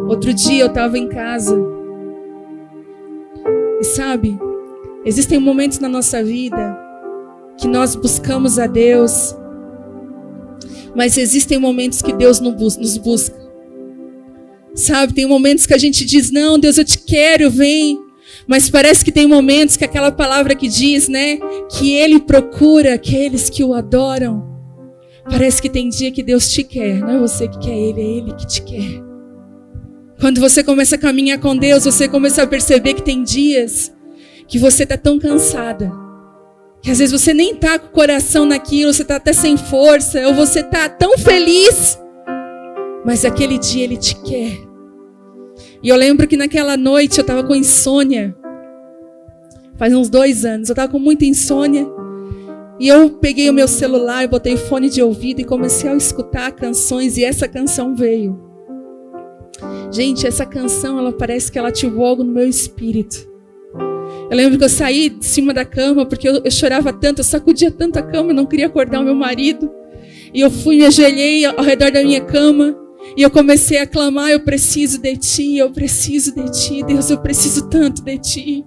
Outro dia eu estava em casa. E sabe, existem momentos na nossa vida que nós buscamos a Deus, mas existem momentos que Deus nos busca. Sabe, tem momentos que a gente diz, não, Deus, eu te quero, vem. Mas parece que tem momentos que aquela palavra que diz, né, que Ele procura aqueles que o adoram. Parece que tem dia que Deus te quer, não é você que quer Ele, é Ele que te quer. Quando você começa a caminhar com Deus, você começa a perceber que tem dias que você está tão cansada, que às vezes você nem está com o coração naquilo, você está até sem força, ou você está tão feliz, mas aquele dia Ele te quer. E eu lembro que naquela noite eu estava com insônia, faz uns 2 anos, eu estava com muita insônia, e eu peguei o meu celular, eu botei fone de ouvido e comecei a escutar canções, e essa canção veio. Gente, essa canção, ela parece que ela ativou algo no meu espírito. Eu lembro que eu saí de cima da cama, porque eu chorava tanto, eu sacudia tanto a cama, eu não queria acordar o meu marido. E eu fui, me ajoelhei ao redor da minha cama, e eu comecei a clamar, eu preciso de Ti, Deus, eu preciso tanto de Ti.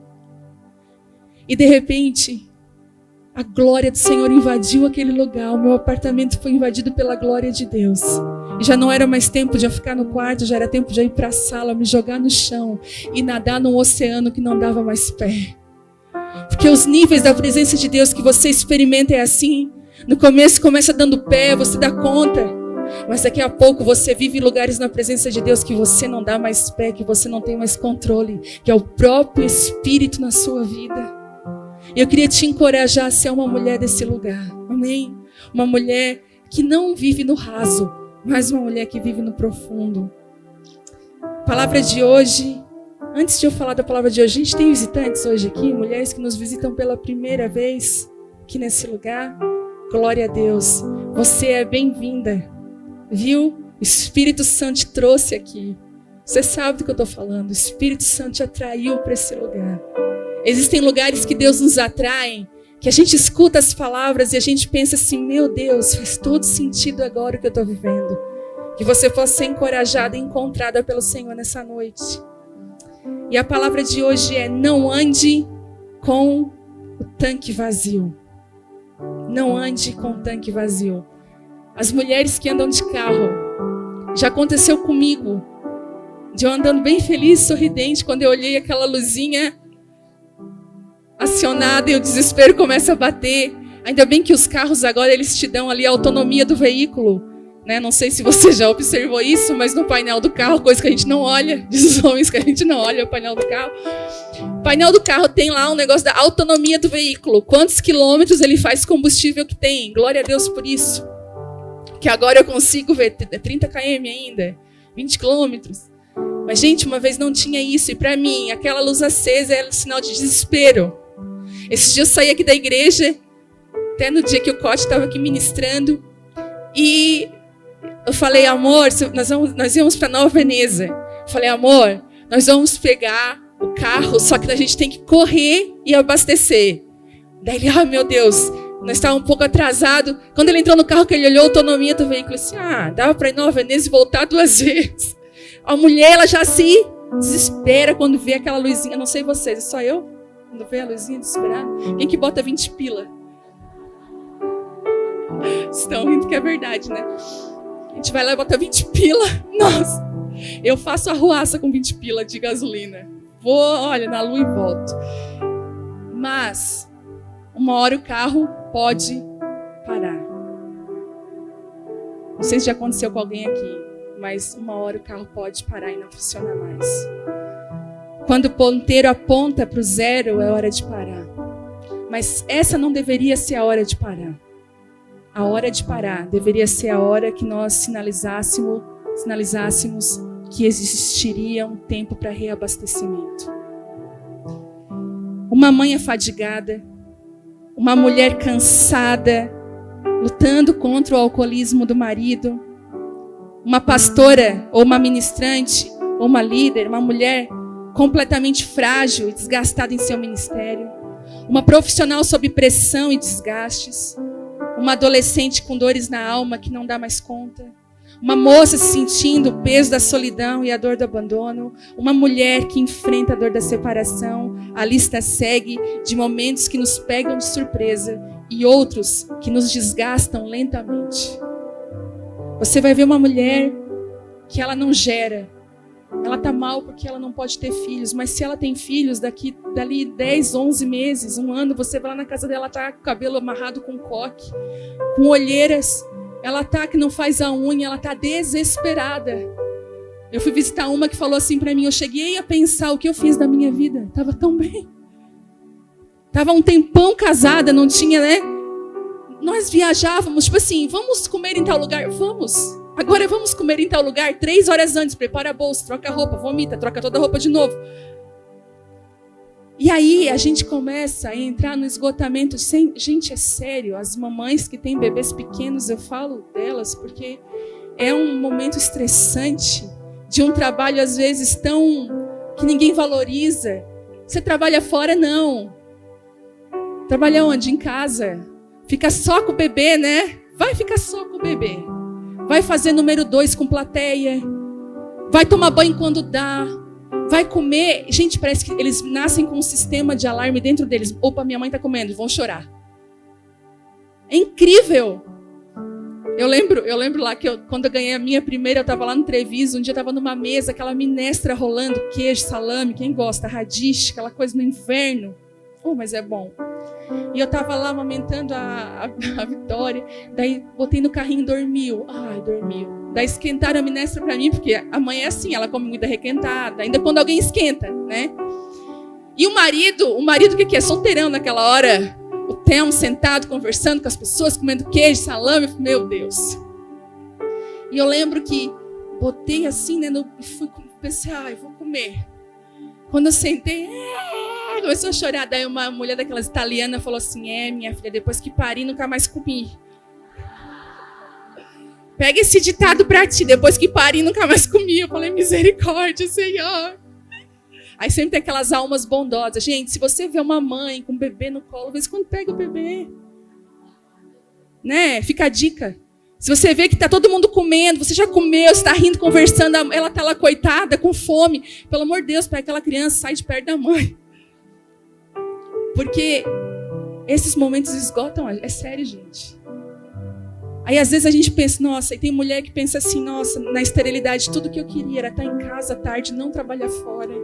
E de repente, a glória do Senhor invadiu aquele lugar, o meu apartamento foi invadido pela glória de Deus. E já não era mais tempo de eu ficar no quarto, já era tempo de eu ir para a sala, me jogar no chão e nadar num oceano que não dava mais pé. Porque os níveis da presença de Deus que você experimenta é assim. No começo começa dando pé, você dá conta. Mas daqui a pouco você vive em lugares na presença de Deus que você não dá mais pé, que você não tem mais controle, que é o próprio Espírito na sua vida. E eu queria te encorajar a ser uma mulher desse lugar, amém? Uma mulher que não vive no raso, mas uma mulher que vive no profundo. A palavra de hoje, antes de eu falar da palavra de hoje, a gente tem visitantes hoje aqui, mulheres que nos visitam pela primeira vez aqui nesse lugar. Glória a Deus, você é bem-vinda, viu? O Espírito Santo te trouxe aqui. Você sabe do que eu estou falando, o Espírito Santo te atraiu para esse lugar. Existem lugares que Deus nos atrai, que a gente escuta as palavras e a gente pensa assim, meu Deus, faz todo sentido agora o que eu estou vivendo. Que você possa ser encorajada e encontrada pelo Senhor nessa noite. E a palavra de hoje é, não ande com o tanque vazio. Não ande com o tanque vazio. As mulheres que andam de carro, já aconteceu comigo, de eu andando bem feliz, sorridente, quando eu olhei aquela luzinha acionada e o desespero começa a bater. Ainda bem que os carros agora eles te dão ali a autonomia do veículo, né? Não sei se você já observou isso, mas no painel do carro, coisa que a gente não olha, diz os homens que a gente não olha o painel do carro. O painel do carro tem lá um negócio da autonomia do veículo, quantos quilômetros ele faz combustível que tem. Glória a Deus por isso. Que agora eu consigo ver 30 km ainda, 20 quilômetros. Mas gente, uma vez não tinha isso, e para mim aquela luz acesa era um sinal de desespero. Esses dias eu saí aqui da igreja, até no dia que o Cote estava aqui ministrando, e eu falei, amor, nós íamos para Nova Veneza. Eu falei, amor, nós vamos pegar o carro, só que a gente tem que correr e abastecer. Daí ele, meu Deus, nós estávamos um pouco atrasados. Quando ele entrou no carro, que ele olhou a autonomia do veículo, assim, dava para ir Nova Veneza e voltar 2 vezes. A mulher, ela já se desespera quando vê aquela luzinha. Não sei vocês, é só eu? Quando vê a luzinha desesperada. Quem que bota 20 pila? Estão rindo que é verdade, né? A gente vai lá e bota 20 pila. Nossa, eu faço arruaça com 20 pila de gasolina. Vou, olha, na lua e volto. Mas, uma hora o carro pode parar. Não sei se já aconteceu com alguém aqui, mas uma hora o carro pode parar e não funciona mais. Quando o ponteiro aponta para o 0, é hora de parar. Mas essa não deveria ser a hora de parar. A hora de parar deveria ser a hora que nós sinalizássemos que existiria um tempo para reabastecimento. Uma mãe afadigada, uma mulher cansada, lutando contra o alcoolismo do marido, uma pastora ou uma ministrante ou uma líder, uma mulher completamente frágil e desgastada em seu ministério, uma profissional sob pressão e desgastes, uma adolescente com dores na alma que não dá mais conta, Uma moça se sentindo o peso da solidão e a dor do abandono. Uma mulher que enfrenta a dor da separação. A lista segue de momentos que nos pegam de surpresa e outros que nos desgastam lentamente. Você vai ver uma mulher que ela não gera. Ela está mal porque ela não pode ter filhos. Mas se ela tem filhos, dali 10, 11 meses, um ano, você vai lá na casa dela, está com o cabelo amarrado com coque, com olheiras. Ela tá que não faz a unha, ela tá desesperada. Eu fui visitar uma que falou assim para mim, eu cheguei a pensar o que eu fiz da minha vida. Tava tão bem. Tava um tempão casada, não tinha, né? Nós viajávamos, tipo assim, vamos comer em tal lugar? Vamos. Agora vamos comer em tal lugar? 3 horas antes, prepara a bolsa, troca a roupa, vomita, troca toda a roupa de novo. E aí a gente começa a entrar no esgotamento. Gente, é sério, as mamães que têm bebês pequenos, eu falo delas porque é um momento estressante, de um trabalho às vezes tão que ninguém valoriza. Você trabalha fora? Não. Trabalha onde? Em casa. Fica só com o bebê, né? Vai ficar só com o bebê. Vai fazer número 2 com plateia. Vai tomar banho quando dá. Vai comer. Gente, parece que eles nascem com um sistema de alarme dentro deles. Opa, minha mãe está comendo, vão chorar. É incrível. Eu lembro lá que quando eu ganhei a minha primeira, eu estava lá no Treviso, um dia eu estava numa mesa, aquela minestra rolando, queijo, salame, quem gosta, radiche, aquela coisa no inverno. Mas é bom. E eu estava lá amamentando a Vitória, daí botei no carrinho, dormiu. Dormiu. Daí esquentaram a minestra para mim, porque a mãe é assim, ela come comida requentada, ainda quando alguém esquenta, né? E o marido o que é? Solteirão naquela hora, o Telmo sentado, conversando com as pessoas, comendo queijo, salame, meu Deus. E eu lembro que botei assim, né, pensei, vou comer. Quando eu sentei, começou a chorar. Daí uma mulher daquelas italianas falou assim, minha filha, depois que pari, nunca mais comi. Pega esse ditado pra ti, depois que pari, nunca mais comi. Eu falei, misericórdia, Senhor. Aí sempre tem aquelas almas bondosas. Gente, se você vê uma mãe com um bebê no colo, às vezes quando pega o bebê, né? Fica a dica. Se você vê que está todo mundo comendo, você já comeu, você está rindo, conversando, ela está lá coitada, com fome. Pelo amor de Deus, para aquela criança, sai de perto da mãe. Porque esses momentos esgotam, é sério, gente. Aí às vezes a gente pensa, nossa, e tem mulher que pensa assim, nossa, na esterilidade, tudo que eu queria era estar em casa à tarde, não trabalhar fora.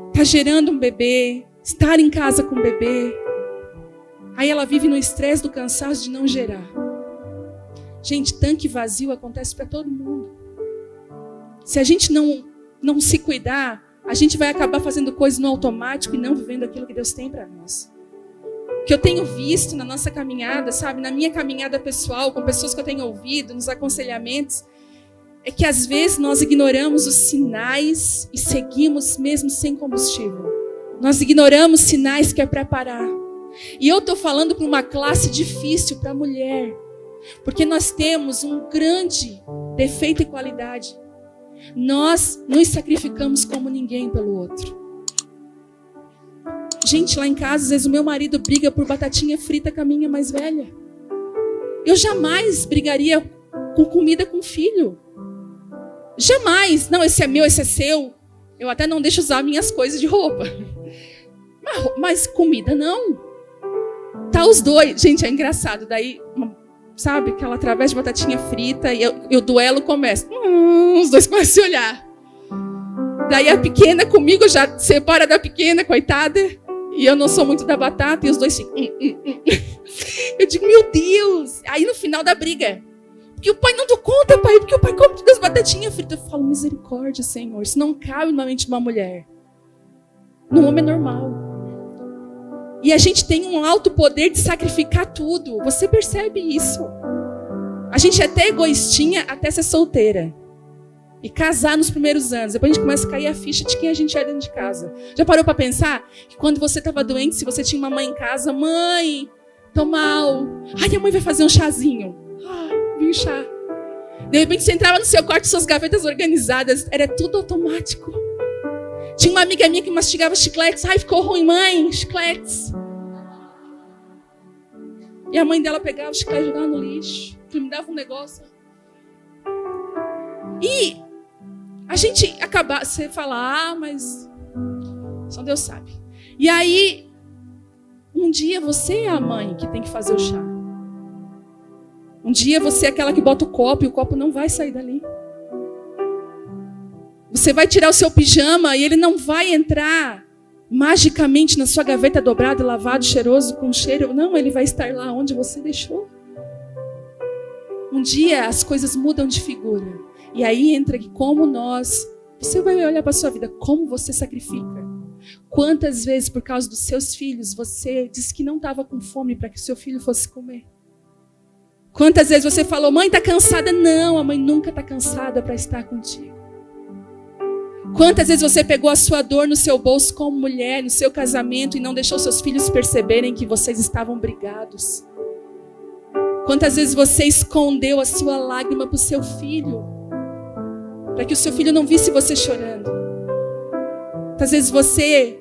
Está gerando um bebê, estar em casa com o bebê. Aí ela vive no estresse do cansaço de não gerar. Gente, tanque vazio acontece para todo mundo. Se a gente não se cuidar, a gente vai acabar fazendo coisas no automático e não vivendo aquilo que Deus tem para nós. O que eu tenho visto na nossa caminhada, sabe, na minha caminhada pessoal, com pessoas que eu tenho ouvido, nos aconselhamentos, é que às vezes nós ignoramos os sinais e seguimos mesmo sem combustível. Nós ignoramos sinais que é para parar. E eu estou falando para uma classe difícil, para a mulher. Porque nós temos um grande defeito e qualidade. Nós nos sacrificamos como ninguém pelo outro. Gente, lá em casa, às vezes o meu marido briga por batatinha frita com a minha mais velha. Eu jamais brigaria com comida com filho. Jamais. Não, esse é meu, esse é seu. Eu até não deixo usar minhas coisas de roupa. Mas comida não. Tá os dois. Gente, é engraçado. Daí, sabe, aquela através de batatinha frita e o duelo começa. Os dois começam a se olhar. Daí a pequena comigo já separa da pequena, coitada. E eu não sou muito da batata. E os dois ficam. Eu digo, meu Deus. Aí no final da briga. Porque o pai não deu conta, pai. Porque o pai come todas as batatinhas fritas. Eu falo, misericórdia, Senhor. Isso não cabe na mente de uma mulher. No homem é normal. E a gente tem um alto poder de sacrificar tudo. Você percebe isso? A gente é até egoístinha até ser solteira. E casar nos primeiros anos. Depois a gente começa a cair a ficha de quem a gente é dentro de casa. Já parou para pensar que quando você estava doente, se você tinha uma mãe em casa, mãe, tô mal. Ai, a mãe vai fazer um chazinho. Ai, vi um chá. De repente você entrava no seu quarto, suas gavetas organizadas. Era tudo automático. Tinha uma amiga minha que mastigava chicletes. Ai, ficou ruim, mãe, chicletes. E a mãe dela pegava o chiclete e jogava no lixo. Que me dava um negócio. E a gente acaba, você fala, mas só Deus sabe. E aí, um dia você é a mãe que tem que fazer o chá. Um dia você é aquela que bota o copo e o copo não vai sair dali. Você vai tirar o seu pijama e ele não vai entrar magicamente na sua gaveta dobrada, lavado, cheiroso, com cheiro. Não, ele vai estar lá onde você deixou. Um dia as coisas mudam de figura. E aí entra que como nós... Você vai olhar para a sua vida, como você sacrifica. Quantas vezes, por causa dos seus filhos, você disse que não estava com fome para que o seu filho fosse comer? Quantas vezes você falou, mãe, está cansada? Não, a mãe nunca está cansada para estar contigo. Quantas vezes você pegou a sua dor no seu bolso como mulher, no seu casamento, e não deixou seus filhos perceberem que vocês estavam brigados? Quantas vezes você escondeu a sua lágrima para o seu filho, para que o seu filho não visse você chorando? Quantas vezes você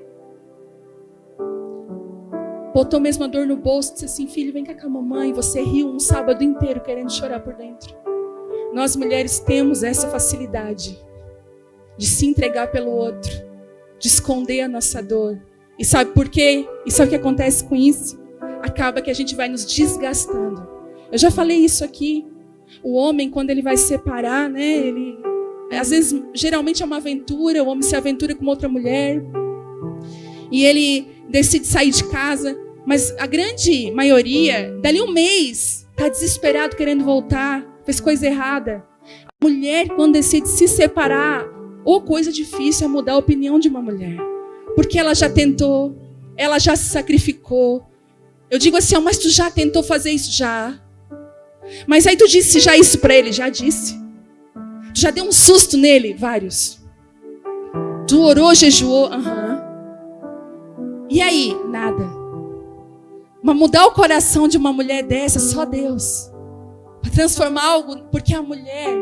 botou mesmo a dor no bolso e disse assim, filho, vem cá com a mamãe, e você riu um sábado inteiro querendo chorar por dentro? Nós mulheres temos essa facilidade de se entregar pelo outro, de esconder a nossa dor. E sabe por quê? E sabe o que acontece com isso? Acaba que a gente vai nos desgastando. Eu já falei isso aqui. O homem, quando ele vai separar, né? Ele, às vezes, geralmente é uma aventura. O homem se aventura com outra mulher. E ele decide sair de casa. Mas a grande maioria, dali um mês, está desesperado querendo voltar. Fez coisa errada. A mulher, quando decide se separar, ou coisa difícil é mudar a opinião de uma mulher. Porque ela já tentou, ela já se sacrificou. Eu digo assim, mas tu já tentou fazer isso? Já. Mas aí tu disse já isso para ele? Já disse. Tu já deu um susto nele? Vários. Tu orou, jejuou? E aí? Nada. Mas mudar o coração de uma mulher dessa, só Deus. Para transformar algo, porque a mulher,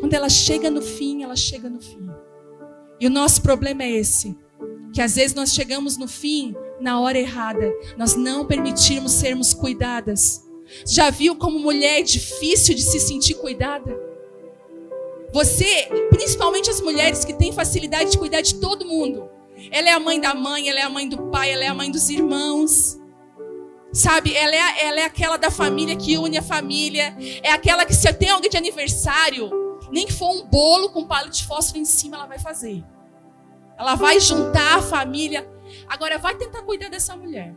quando ela chega no fim, ela chega no fim. E o nosso problema é esse, que às vezes nós chegamos no fim na hora errada, nós não permitirmos sermos cuidadas. Já viu como mulher é difícil de se sentir cuidada? Você, principalmente as mulheres que têm facilidade de cuidar de todo mundo. Ela é a mãe da mãe, ela é a mãe do pai, ela é a mãe dos irmãos. Sabe, ela é aquela da família que une a família. É aquela que se tem alguém de aniversário, nem que for um bolo com palito de fósforo em cima, ela vai fazer. Ela vai juntar a família. Agora, vai tentar cuidar dessa mulher.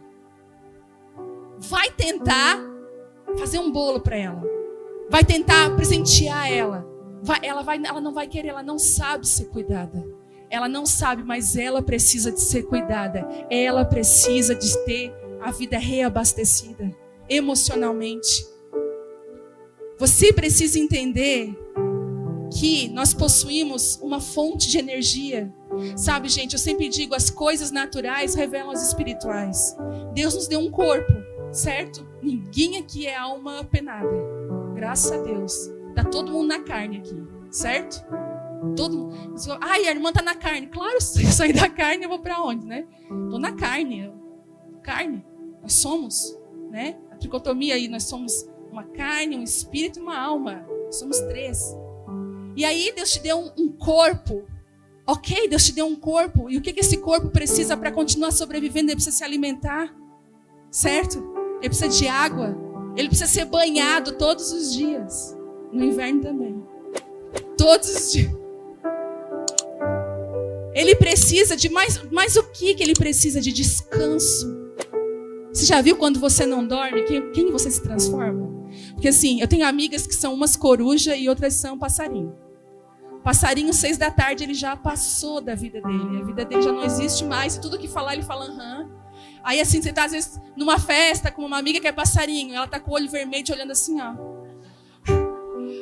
Vai tentar fazer um bolo para ela. Vai tentar presentear ela. Ela não vai querer, ela não sabe ser cuidada. Ela não sabe, mas ela precisa de ser cuidada. Ela precisa de ter a vida reabastecida emocionalmente. Você precisa entender que nós possuímos uma fonte de energia. Sabe, gente, eu sempre digo, as coisas naturais revelam as espirituais. Deus nos deu um corpo, certo? Ninguém aqui é alma penada. Graças a Deus. Tá todo mundo na carne aqui, certo? Todo mundo. Ai, a irmã tá na carne. Claro, se eu sair da carne, eu vou para onde, né? Tô na carne. Carne. Nós somos, né? A tricotomia aí, nós somos uma carne, um espírito e uma alma. Somos três. E aí Deus te deu um corpo. Ok, Deus te deu um corpo. E o que esse corpo precisa para continuar sobrevivendo? Ele precisa se alimentar. Certo? Ele precisa de água. Ele precisa ser banhado todos os dias. No inverno também. Todos os dias. Ele precisa de mais o que ele precisa? De descanso. Você já viu quando você não dorme? Quem você se transforma? Porque assim, eu tenho amigas que são umas coruja e outras são passarinho. Passarinho, 6 da tarde, ele já passou da vida dele. A vida dele já não existe mais. E tudo que falar, ele fala aham. Aí assim, você tá às vezes numa festa com uma amiga que é passarinho. Ela tá com o olho vermelho olhando assim, ó.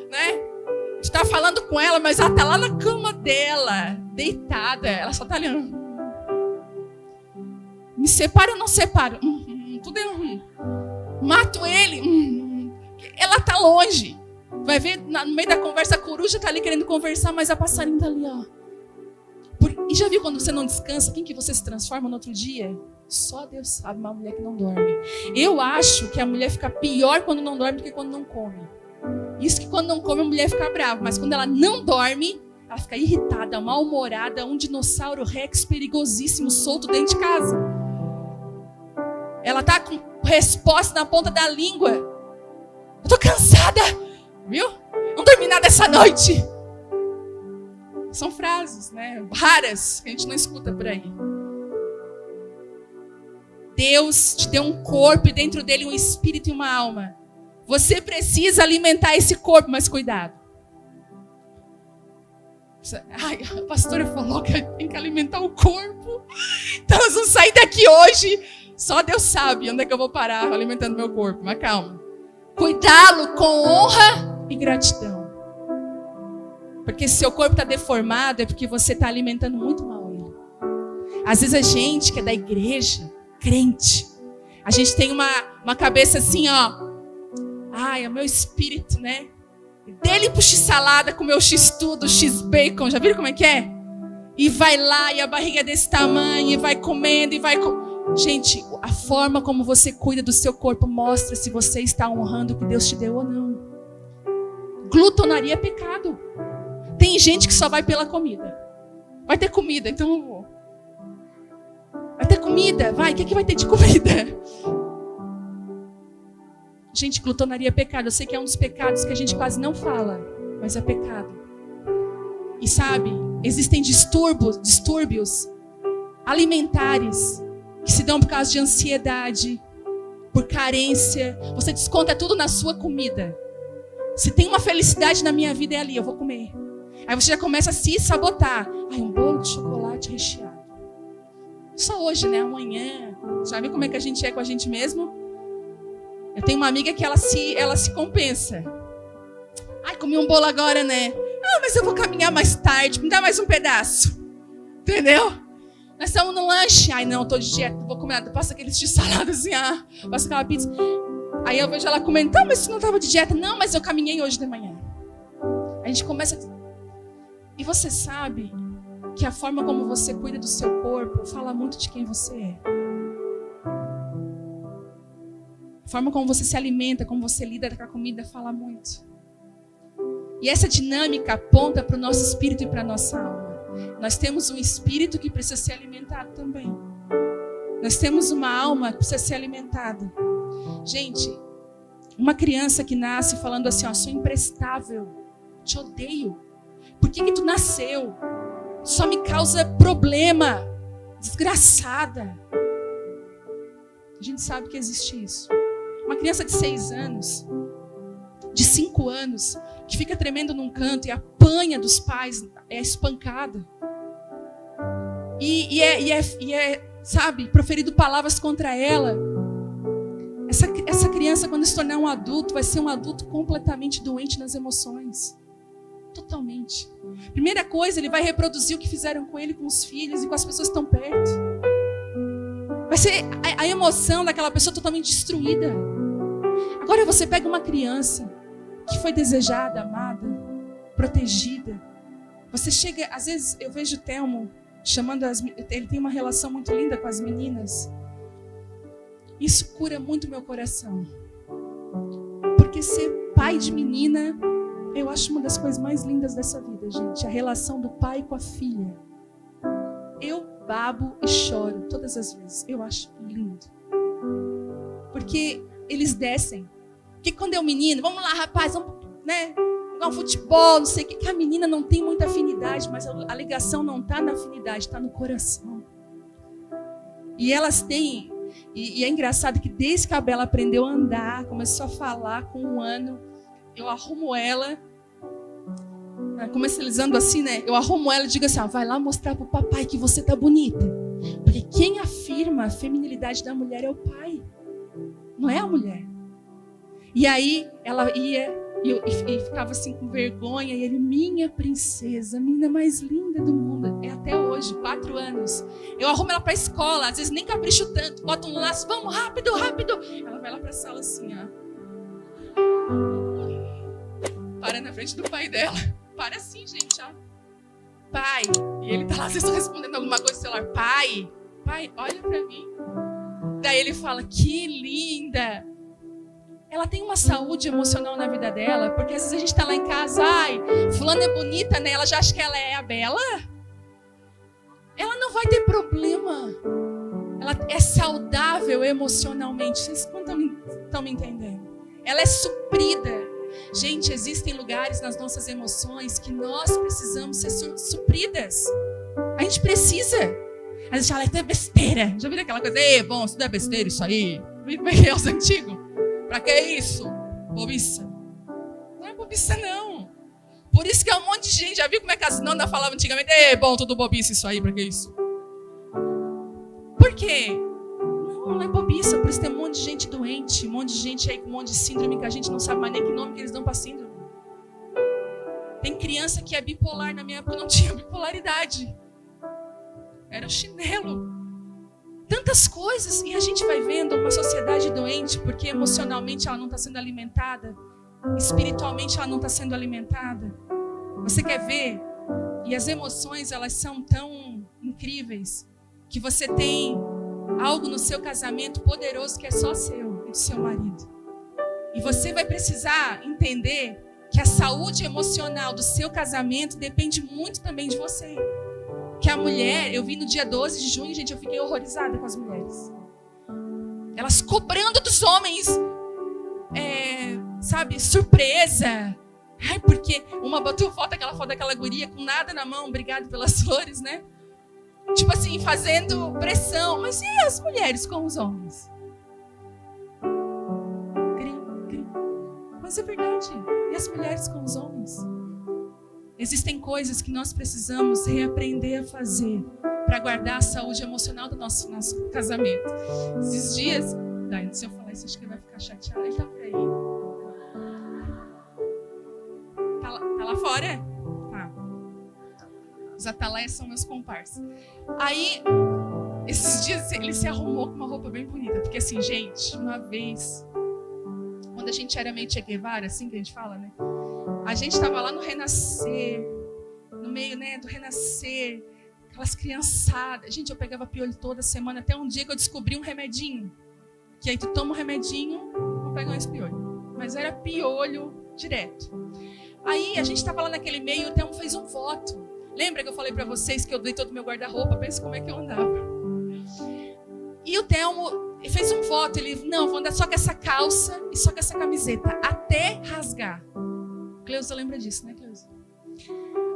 Né? A gente tá falando com ela, mas ela tá lá na cama dela, deitada. Ela só tá olhando. Me separa ou não separo? Tudo é mato ele. Ela tá longe. Vai ver, no meio da conversa, a coruja tá ali querendo conversar, mas a passarinho tá ali, ó. E já viu quando você não descansa, quem que você se transforma no outro dia? Só Deus sabe, uma mulher que não dorme. Eu acho que a mulher fica pior quando não dorme do que quando não come. Isso que quando não come a mulher fica brava, mas quando ela não dorme, ela fica irritada, mal-humorada, um dinossauro rex perigosíssimo solto dentro de casa. Ela tá com resposta na ponta da língua. Eu tô cansada, viu? Não dormi nada essa noite. São frases, né? Raras, que a gente não escuta por aí. Deus te deu um corpo e dentro dele um espírito e uma alma. Você precisa alimentar esse corpo, mas cuidado. Ai, a pastora falou que tem que alimentar o corpo. Então nós vamos sair daqui hoje. Só Deus sabe onde é que eu vou parar alimentando meu corpo. Mas calma. Cuidá-lo com honra e gratidão. Porque se seu corpo está deformado é porque você está alimentando muito mal ele. Às vezes a gente que é da igreja, crente, a gente tem uma cabeça assim, ó. Ai, é o meu espírito, né? Dele pro x-salada com o meu x-tudo, x-bacon. Já viram como é que é? E vai lá, e a barriga é desse tamanho, e vai comendo, e vai... Gente, a forma como você cuida do seu corpo mostra se você está honrando o que Deus te deu ou não. Glutonaria é pecado. Tem gente que só vai pela comida. Vai ter comida, então eu vou. Vai ter comida? Vai, o que vai ter de comida? Gente, glutonaria é pecado. Eu sei que é um dos pecados que a gente quase não fala, mas é pecado. E sabe, existem distúrbios alimentares que se dão por causa de ansiedade, por carência. Você desconta tudo na sua comida. Se tem uma felicidade na minha vida é ali, eu vou comer. Aí você já começa a se sabotar. Ai, um bolo de chocolate recheado. Só hoje, né? Amanhã. Já viu como é que a gente é com a gente mesmo? Eu tenho uma amiga que ela se compensa. Ai, comi um bolo agora, né? Ah, mas eu vou caminhar mais tarde. Me dá mais um pedaço. Entendeu? Nós estamos no lanche. Ai, não, eu tô de dieta. Vou comer nada. Passa aqueles de salada assim. Passa aquela pizza. Aí eu vejo ela comendo. Tá, mas você não estava de dieta? Não, mas eu caminhei hoje de manhã. A gente começa... E você sabe que a forma como você cuida do seu corpo fala muito de quem você é. A forma como você se alimenta, como você lida com a comida, fala muito. E essa dinâmica aponta para o nosso espírito e para a nossa alma. Nós temos um espírito que precisa ser alimentado também. Nós temos uma alma que precisa ser alimentada. Gente, uma criança que nasce falando assim, ó, sou imprestável, te odeio. Por que tu nasceu? Só me causa problema, desgraçada. A gente sabe que existe isso. Uma criança de 6 anos, de 5 anos, que fica tremendo num canto e apanha dos pais, é espancada. E é, sabe, proferido palavras contra ela. Essa criança, quando se tornar um adulto, vai ser um adulto completamente doente nas emoções. Totalmente. Primeira coisa, ele vai reproduzir o que fizeram com ele, com os filhos e com as pessoas que estão perto. Vai ser a emoção daquela pessoa totalmente destruída. Agora você pega uma criança que foi desejada, amada, protegida. Você chega, às vezes eu vejo o Telmo chamando ele tem uma relação muito linda com as meninas. Isso cura muito meu coração. Porque ser pai de menina, eu acho uma das coisas mais lindas dessa vida, gente. A relação do pai com a filha. Eu babo e choro todas as vezes. Eu acho lindo. Porque eles descem. Porque quando é um menino, vamos lá, rapaz, vamos, né, jogar um futebol, não sei o que. Que a menina não tem muita afinidade, mas a ligação não está na afinidade, está no coração. E elas têm... E é engraçado que desde que a Bela aprendeu a andar, começou a falar com 1 ano, eu arrumo ela, comercializando assim, né? Eu arrumo ela e digo assim, vai lá mostrar pro papai que você tá bonita. Porque quem afirma a feminilidade da mulher é o pai, não é a mulher. E aí ela ia e ficava assim com vergonha, e ele, minha princesa, a menina mais linda do mundo. É até hoje, 4 anos. Eu arrumo ela pra escola, às vezes nem capricho tanto, boto um laço, vamos, rápido, rápido. Ela vai lá pra sala assim, ó. Para na frente do pai dela. Para assim, gente, ó. Pai. E ele tá lá, vocês estão respondendo alguma coisa no celular. Pai, olha pra mim. Daí ele fala, que linda. ela tem uma saúde emocional na vida dela, porque às vezes a gente está lá em casa, ai, fulana é bonita, né? Ela já acha que ela é a bela. Ela não vai ter problema. Ela é saudável emocionalmente. Vocês estão me entendendo? Ela é suprida. Gente, existem lugares nas nossas emoções que nós precisamos ser supridas. A gente precisa. A gente fala, é besteira. Já viram aquela coisa? Bom, isso não é besteira isso aí. Como é que é os antigos? Pra que isso? Bobiça. Não é bobiça, não. Por isso que é um monte de gente. Já viu como é que as nondas falavam antigamente? Bom, tudo bobiça isso aí. Pra que isso? Por quê? Não é bobiça. Por isso tem um monte de gente doente. Um monte de gente aí com um monte de síndrome que a gente não sabe mais nem que nome que eles dão pra síndrome. Tem criança que é bipolar. Na minha época não tinha bipolaridade. Era o chinelo. Tantas coisas. E a gente vai vendo uma sociedade doente porque emocionalmente ela não está sendo alimentada. Espiritualmente ela não está sendo alimentada. Você quer ver? E as emoções, elas são tão incríveis que você tem algo no seu casamento poderoso que é só seu e do seu marido. E você vai precisar entender que a saúde emocional do seu casamento depende muito também de você. Que a mulher, eu vi no dia 12 de junho, gente, eu fiquei horrorizada com as mulheres. Elas cobrando dos homens, sabe, surpresa. Ai, porque uma botou aquela foto daquela guria com nada na mão, obrigado pelas flores, né? Tipo assim, fazendo pressão. Mas e as mulheres com os homens? Mas é verdade. E as mulheres com os homens? Existem coisas que nós precisamos reaprender a fazer para guardar a saúde emocional do nosso casamento. Esses dias... se eu falar isso, acho que ele vai ficar chateado. Ele tá por aí. Tá lá fora? Tá. Os atalaias são meus comparsas. Aí, esses dias, ele se arrumou com uma roupa bem bonita. Porque assim, gente, uma vez... Quando a gente era meio Che Guevara, assim que a gente fala, né? A gente estava lá no Renascer, no meio, né, do Renascer, aquelas criançadas. Gente, eu pegava piolho toda semana, até um dia que eu descobri um remedinho. Que aí tu toma um remedinho, não pega mais piolho. Mas era piolho direto. Aí a gente estava lá naquele meio, o Telmo fez um voto. Lembra que eu falei para vocês que eu dei todo o meu guarda-roupa? Pensa como é que eu andava. E o Telmo fez um voto, ele, não, vou andar só com essa calça e só com essa camiseta, até rasgar. Cleusa lembra disso, né, Cleusa?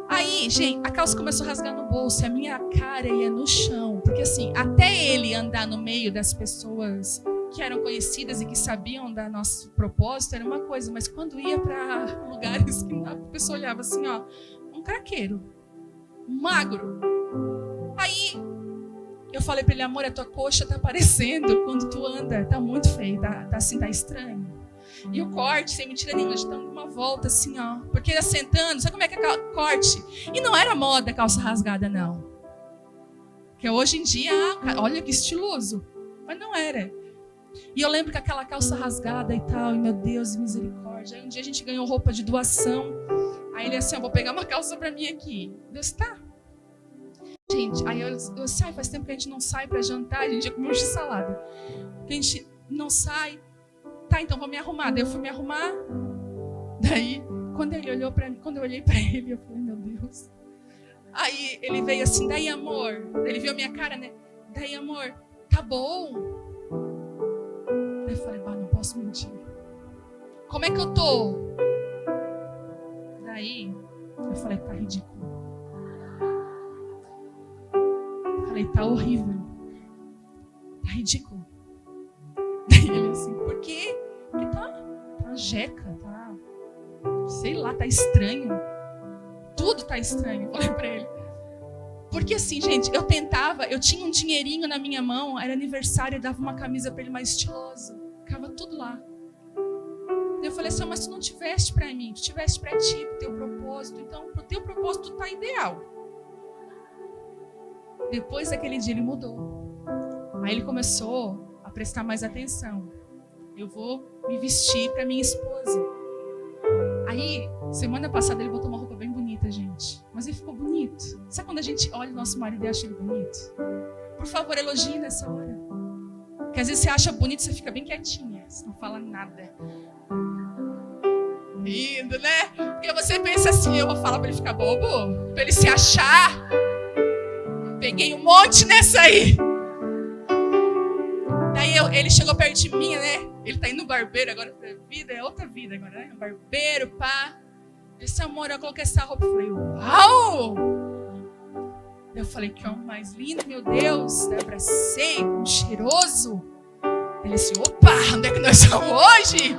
Aí, gente, a calça começou a rasgar no bolso, a minha cara ia no chão. Porque assim, até ele andar no meio das pessoas que eram conhecidas e que sabiam da nosso propósito, era uma coisa. Mas quando ia para lugares que a pessoa olhava assim, ó, um craqueiro, um magro. Aí, eu falei para ele, amor, a tua coxa tá aparecendo quando tu anda, tá muito feio, tá assim, tá estranho. E o corte, sem mentira nenhuma, de dando uma volta assim, ó. Porque ele assentando, sabe como é que é corte? E não era moda calça rasgada, não. Porque hoje em dia, olha que estiloso. Mas não era. E eu lembro que aquela calça rasgada e tal, e meu Deus, misericórdia. Aí um dia a gente ganhou roupa de doação. Aí ele assim, ó, vou pegar uma calça pra mim aqui. Deus, tá. Gente, aí eu assim, faz tempo que a gente não sai pra jantar, a gente já comeu x-salada. A gente não sai. Tá, então vou me arrumar. Daí eu fui me arrumar. Daí, quando ele olhou para mim, quando eu olhei para ele, eu falei, meu Deus. Aí ele veio assim, daí amor. Ele viu a minha cara, né? Daí amor, tá bom. Daí eu falei, não posso mentir. Como é que eu tô? Daí, eu falei, tá ridículo. Eu falei, tá horrível. Tá ridículo. Daí ele assim, por quê? Porque tá jeca, tá, sei lá, tá estranho. Tudo tá estranho, eu falei pra ele. Porque assim, gente, eu tinha um dinheirinho na minha mão, era aniversário, eu dava uma camisa pra ele mais estilosa. Ficava tudo lá. Daí eu falei assim, mas tu não te veste pra mim, tu te veste pra ti, pro teu propósito. Então, pro teu propósito tá ideal. Depois daquele dia ele mudou. Aí ele começou a prestar mais atenção. Eu vou me vestir para minha esposa. Aí, semana passada ele botou uma roupa bem bonita, gente. Mas ele ficou bonito. Sabe quando a gente olha o nosso marido e acha ele bonito? Por favor, elogie nessa hora. Porque às vezes você acha bonito e você fica bem quietinha. Você não fala nada. Lindo, né? Porque você pensa assim, eu vou falar pra ele ficar bobo? Pra ele se achar? Peguei um monte nessa aí. Daí ele chegou perto de mim, né? Ele tá indo no barbeiro agora. Vida é outra vida agora, né? Barbeiro, pá. Ele disse, amor, eu coloquei essa roupa. Eu falei, uau! Eu falei, que homem mais lindo, meu Deus. Daí eu abracei, cheiroso. Ele disse, opa, onde é que nós estamos hoje?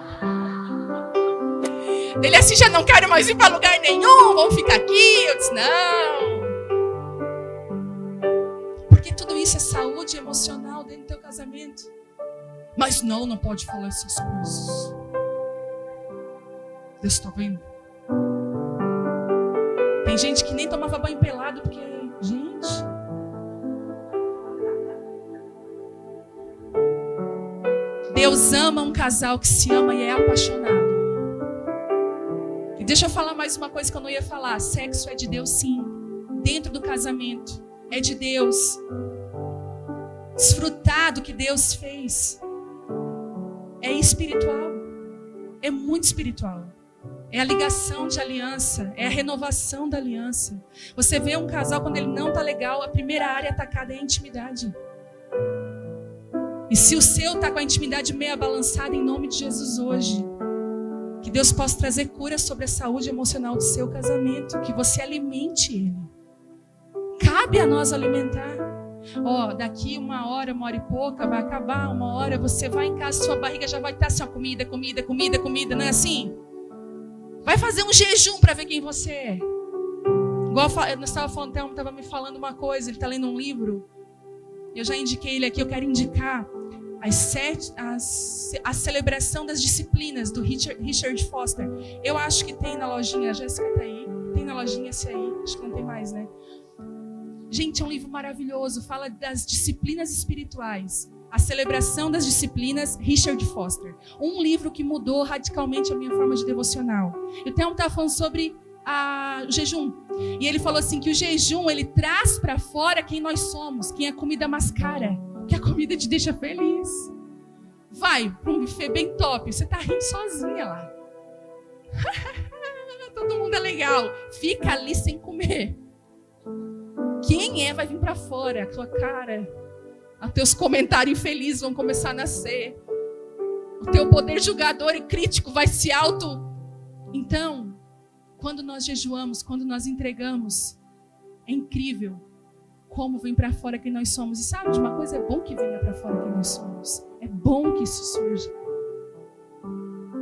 Ele assim, já não quero mais ir para lugar nenhum, vamos ficar aqui. Eu disse, não. Porque tudo isso é saúde emocional dentro do teu casamento. Mas não pode falar essas coisas. Deus está vendo? Tem gente que nem tomava banho pelado, porque, gente... Deus ama um casal que se ama e é apaixonado. E deixa eu falar mais uma coisa que eu não ia falar. Sexo é de Deus, sim. Dentro do casamento. É de Deus. Desfrutar do que Deus fez. É espiritual. É muito espiritual. É a ligação de aliança. É a renovação da aliança. Você vê um casal quando ele não está legal, a primeira área atacada é a intimidade. E se o seu está com a intimidade meio balançada, em nome de Jesus hoje, que Deus possa trazer cura sobre a saúde emocional do seu casamento, que você alimente ele. Cabe a nós alimentar. Daqui 1 hora, 1 hora e pouca, vai acabar 1 hora, você vai em casa, sua barriga já vai estar assim, comida, não é assim? Vai fazer um jejum para ver quem você é. Igual eu estava falando, Thelma estava me falando uma coisa, ele está lendo um livro, eu já indiquei ele aqui, eu quero indicar a celebração das disciplinas do Richard Foster. Eu acho que tem na lojinha, a Jéssica está aí, tem na lojinha esse aí, acho que não tem mais, né? Gente, é um livro maravilhoso, fala das disciplinas espirituais. A celebração das disciplinas, Richard Foster. Um livro que mudou radicalmente a minha forma de devocional. Eu até estava falando sobre o jejum. E ele falou assim, que o jejum, ele traz para fora quem nós somos, quem a comida mascara, que a comida te deixa feliz. Vai para um buffet bem top, você está rindo sozinha lá. Todo mundo é legal. Fica ali sem comer. Quem vai vir para fora? A tua cara. Os teus comentários infelizes vão começar a nascer. O teu poder julgador e crítico vai se auto... Então, quando nós jejuamos, quando nós entregamos, é incrível como vem para fora quem nós somos. E sabe de uma coisa? É bom que venha para fora quem nós somos. É bom que isso surja.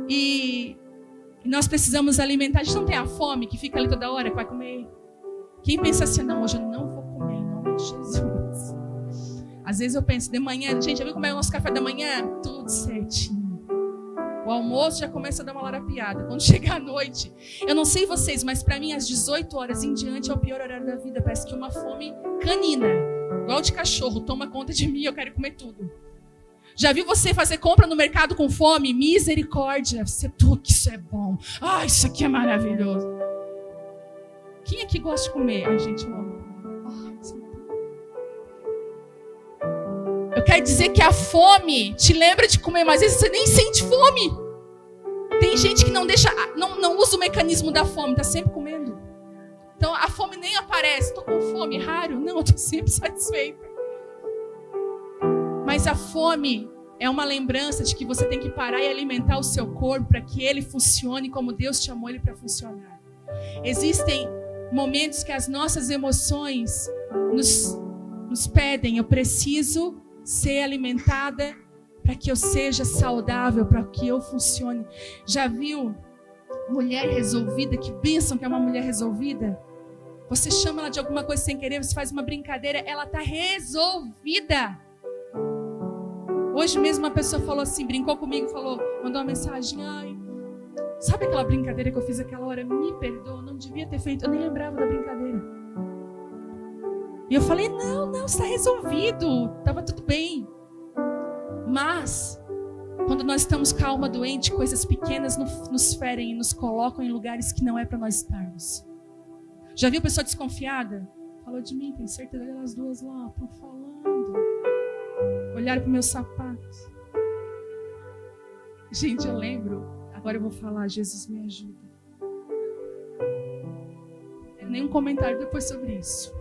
E nós precisamos alimentar. A gente não tem a fome que fica ali toda hora que vai comer. Quem pensa assim, não, hoje eu não vou comer em nome de Jesus. Às vezes eu penso, de manhã, gente, já viu como é o nosso café da manhã? Tudo certinho. O almoço já começa a dar uma larapiada. Quando chegar à noite, eu não sei vocês, mas para mim, às 18 horas em diante é o pior horário da vida. Parece que uma fome canina, igual de cachorro, toma conta de mim, eu quero comer tudo. Já viu você fazer compra no mercado com fome? Misericórdia. Você, que isso é bom. Isso aqui é maravilhoso. Quem aqui gosta de comer? Ai, gente, eu amo. Eu quero dizer que a fome te lembra de comer, mas às vezes você nem sente fome. Tem gente que não usa o mecanismo da fome, está sempre comendo. Então a fome nem aparece. Estou com fome, raro. Não, eu estou sempre satisfeita. Mas a fome é uma lembrança de que você tem que parar e alimentar o seu corpo para que ele funcione como Deus chamou ele para funcionar. Existem momentos que as nossas emoções nos pedem, eu preciso ser alimentada para que eu seja saudável, para que eu funcione. Já viu mulher resolvida, que pensam que é uma mulher resolvida? Você chama ela de alguma coisa sem querer, você faz uma brincadeira, ela está resolvida. Hoje mesmo uma pessoa falou assim, brincou comigo, mandou uma mensagem, sabe aquela brincadeira que eu fiz aquela hora? Me perdoa, não devia ter feito, eu nem lembrava da brincadeira. E eu falei, não, está resolvido, estava tudo bem. Mas, quando nós estamos com a alma doente, coisas pequenas nos ferem e nos colocam em lugares que não é para nós estarmos. Já viu pessoa desconfiada? Falou de mim, tem certeza que elas duas lá estão falando. Olharam para o meu sapato. Gente, eu lembro, agora eu vou falar, Jesus me ajuda. Não tenho nenhum comentário depois sobre isso.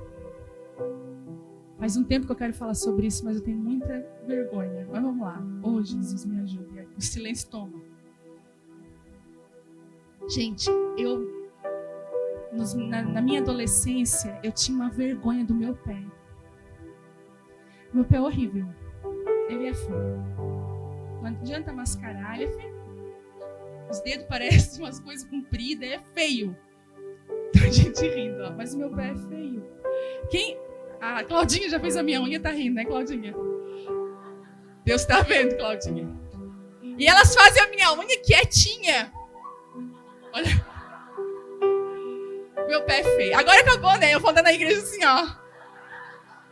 Faz um tempo que eu quero falar sobre isso, mas eu tenho muita vergonha. Mas vamos lá. Oh, Jesus me ajuda. O silêncio toma. Gente, na minha adolescência, eu tinha uma vergonha do meu pé. Meu pé é horrível. Ele é feio. Não adianta mascarar, ele é feio. Os dedos parecem umas coisas compridas, é feio. Tem gente rindo, ó, mas o meu pé é feio. A Claudinha já fez a minha unha, tá rindo, né, Claudinha? Deus tá vendo, Claudinha. E elas fazem a minha unha quietinha. Olha. Meu pé é feio. Agora acabou, né? Eu vou andar na igreja assim, ó.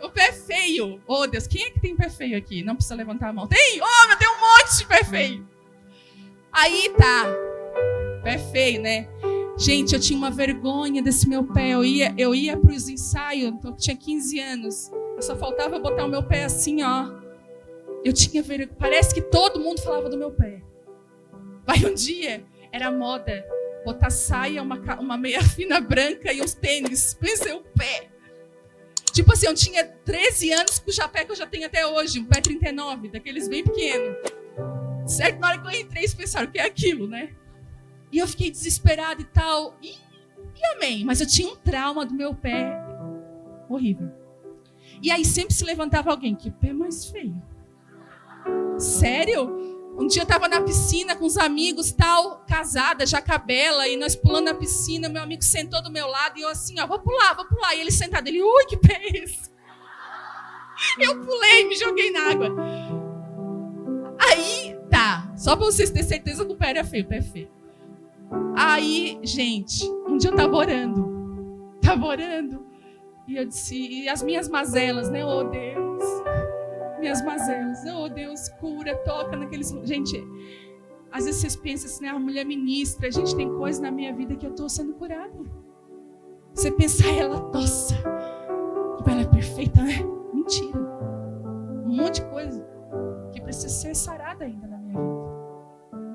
O pé é feio. Oh, Deus, quem é que tem pé feio aqui? Não precisa levantar a mão. Tem? Oh, eu tenho um monte de pé feio. Aí tá. Pé feio, né? Gente, eu tinha uma vergonha desse meu pé. Eu ia para os ensaios, eu tinha 15 anos. Eu só faltava botar o meu pé assim, ó. Eu tinha vergonha. Parece que todo mundo falava do meu pé. Vai um dia, era moda. Botar saia, uma meia fina branca e uns tênis. Pensei o pé. Tipo assim, eu tinha 13 anos com o pé que eu já tenho até hoje. Um pé 39, daqueles bem pequeno. Certo? Na hora que eu entrei, eles pensaram, o que é aquilo, né? E eu fiquei desesperada e tal. E amém. Mas eu tinha um trauma do meu pé horrível. E aí sempre se levantava alguém. Que pé mais feio. Sério? Um dia eu tava na piscina com os amigos, tal, casada, já cabela, e nós pulando na piscina, meu amigo sentou do meu lado, e eu assim, ó, vou pular. E ele sentado, ele, ui, que pé é esse? Eu pulei, me joguei na água. Aí, tá, só pra vocês terem certeza que o pé era feio, o pé é feio. Aí, gente, um dia eu tava orando, e eu disse, e as minhas mazelas, né, oh Deus, minhas mazelas, oh Deus, cura, toca naqueles... Gente, às vezes vocês pensam assim, né, a mulher ministra, gente, tem coisa na minha vida que eu tô sendo curada. Você pensa, ela, nossa, ela é perfeita, né? Mentira. Um monte de coisa que precisa ser sarada ainda na minha vida.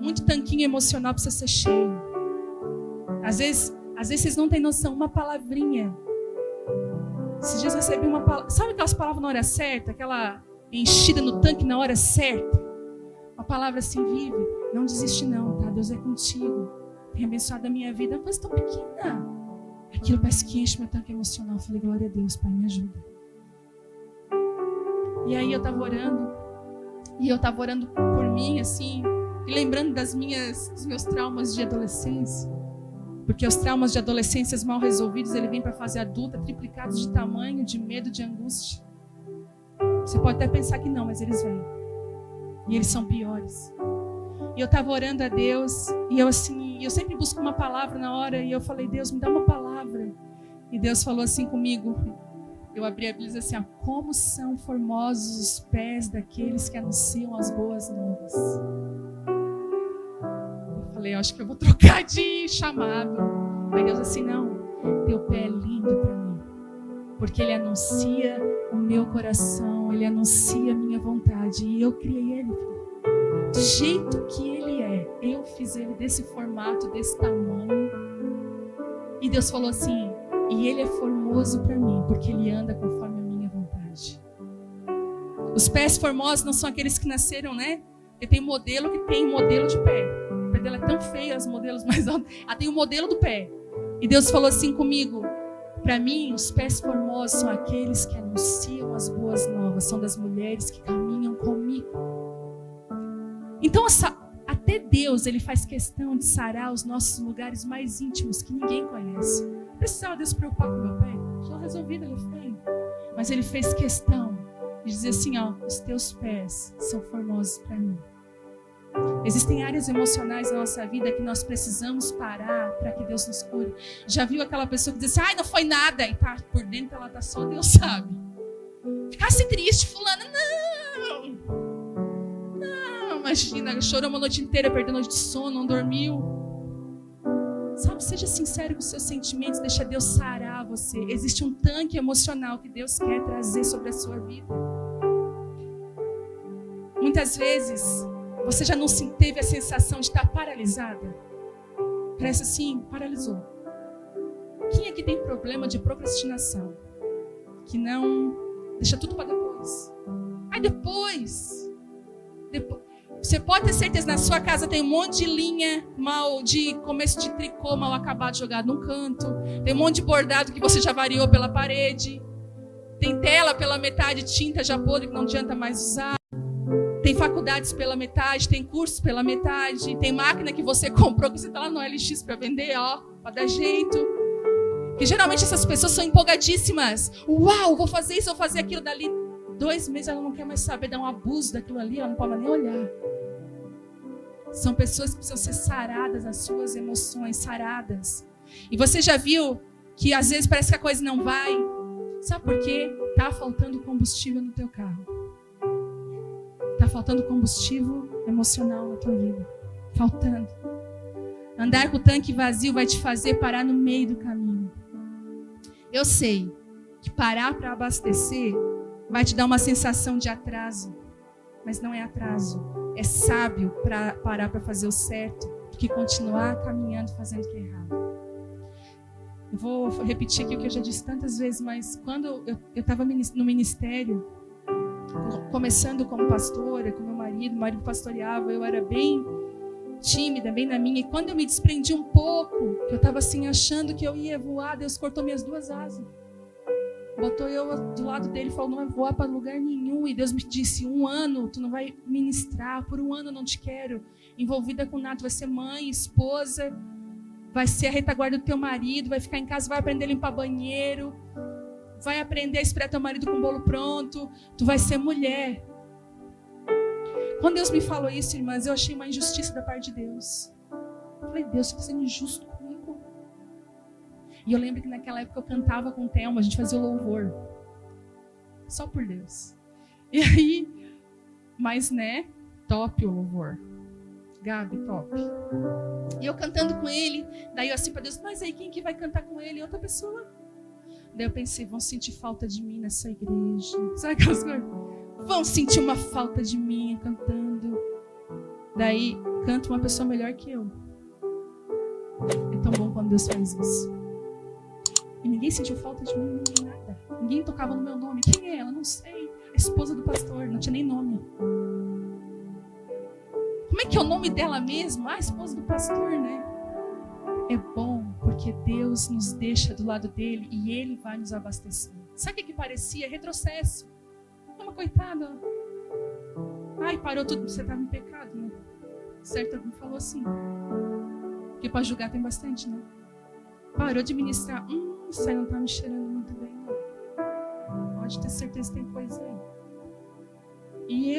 Muito tanquinho emocional precisa ser cheio. Às vezes vocês não têm noção, uma palavrinha. Esses dias eu recebi uma palavra, sabe aquelas palavras na hora certa, aquela enchida no tanque na hora certa? Uma palavra assim, vive, não desiste não, tá? Deus é contigo. Tem abençoado a minha vida, uma coisa tão pequena. Aquilo parece que enche meu tanque emocional. Eu falei, glória a Deus, Pai, me ajuda. E aí eu tava orando por mim, assim, e lembrando dos meus traumas de adolescência. Porque os traumas de adolescência mal resolvidos, ele vem para a fase adulta, triplicados de tamanho, de medo, de angústia. Você pode até pensar que não, mas eles vêm. E eles são piores. E eu estava orando a Deus, e eu sempre busco uma palavra na hora, e eu falei, Deus, me dá uma palavra. E Deus falou assim comigo, eu abri a Bíblia e disse assim, como são formosos os pés daqueles que anunciam as boas novas. Eu falei, acho que eu vou trocar de chamado. Aí Deus assim, não, teu pé é lindo para mim, porque ele anuncia o meu coração, ele anuncia a minha vontade, e eu criei ele, do jeito que ele é. Eu fiz ele desse formato, desse tamanho. E Deus falou assim, e ele é formoso para mim, porque ele anda conforme a minha vontade. Os pés formosos não são aqueles que nasceram, né? Porque tem modelo que tem modelo de pé. O pé dela é tão feio, os modelos mais altos. Ela tem o modelo do pé. E Deus falou assim comigo, para mim, os pés formosos são aqueles que anunciam as boas novas, são das mulheres que caminham comigo. Então, até Deus, ele faz questão de sarar os nossos lugares mais íntimos que ninguém conhece. Precisava Deus se preocupar com o meu pé? Já resolvido, ele fez. Mas ele fez questão de dizer assim, ó, os teus pés são formosos para mim. Existem áreas emocionais na nossa vida que nós precisamos parar para que Deus nos cure. Já viu aquela pessoa que diz assim, ai, não foi nada, e tá por dentro ela tá só Deus sabe. Ficasse triste, fulano, não, imagina, chorou uma noite inteira, perdeu a noite de sono, não dormiu. Sabe, seja sincero com os seus sentimentos, deixa Deus sarar você. Existe um tanque emocional que Deus quer trazer sobre a sua vida. Muitas vezes Você já não teve a sensação de estar paralisada? Parece assim, paralisou. Quem aqui tem problema de procrastinação? Que não deixa tudo para depois. Aí depois. Você pode ter certeza, na sua casa tem um monte de linha mal, de começo de tricô mal acabado, jogado num canto. Tem um monte de bordado que você já variou pela parede. Tem tela pela metade, tinta já podre que não adianta mais usar. Tem faculdades pela metade, tem cursos pela metade. Tem máquina que você comprou, que você está lá no LX para vender, ó, para dar jeito. Porque geralmente essas pessoas são empolgadíssimas. Uau, vou fazer isso, vou fazer aquilo. Dali 2 meses ela não quer mais saber, dar um abuso daquilo ali, ela não pode nem olhar. São pessoas que precisam ser saradas, as suas emoções saradas. E você já viu que às vezes parece que a coisa não vai? Sabe por quê? Está faltando combustível no teu carro. Está faltando combustível emocional na tua vida. Faltando. Andar com o tanque vazio vai te fazer parar no meio do caminho. Eu sei que parar para abastecer vai te dar uma sensação de atraso. Mas não é atraso. É sábio para parar para fazer o certo do que continuar caminhando fazendo o que é errado. Eu vou repetir aqui o que eu já disse tantas vezes, mas quando eu estava no ministério, começando como pastora, com meu marido pastoreava, eu era bem tímida, bem na minha, e quando eu me desprendi um pouco, que eu estava assim achando que eu ia voar, Deus cortou minhas 2 asas. Botou eu do lado dele e falou, não vai voar para lugar nenhum. E Deus me disse, 1 ano tu não vai ministrar, por 1 ano eu não te quero envolvida com nada. Tu vai ser mãe, esposa, vai ser a retaguarda do teu marido, vai ficar em casa, vai aprender a limpar banheiro, vai aprender a esperar teu marido com o bolo pronto, tu vai ser mulher. Quando Deus me falou isso, irmãs, eu achei uma injustiça da parte de Deus. Eu falei, Deus, você está sendo injusto comigo. E eu lembro que naquela época eu cantava com o Thelma, a gente fazia o louvor. Só por Deus. E aí, mas top o louvor. Gabi, top. E eu cantando com ele, daí eu assim para Deus, mas aí quem que vai cantar com ele? Outra pessoa. Daí eu pensei, vão sentir falta de mim nessa igreja. Sabe aquelas coisas? Vão sentir uma falta de mim cantando. Daí, canta uma pessoa melhor que eu. É tão bom quando Deus faz isso. E ninguém sentiu falta de mim, nada. Ninguém tocava no meu nome. Quem é ela? Não sei. A esposa do pastor, não tinha nem nome. Como é que é o nome dela mesmo? A esposa do pastor, né? É bom, porque Deus nos deixa do lado dele e ele vai nos abastecer. Sabe o que parecia? Retrocesso. Uma coitada. Ai, parou tudo. Você estava em pecado, né? Certo, me falou assim. Porque para julgar tem bastante, né? Parou de ministrar. Isso aí não está me cheirando muito bem, não. Pode ter certeza que tem coisa aí. E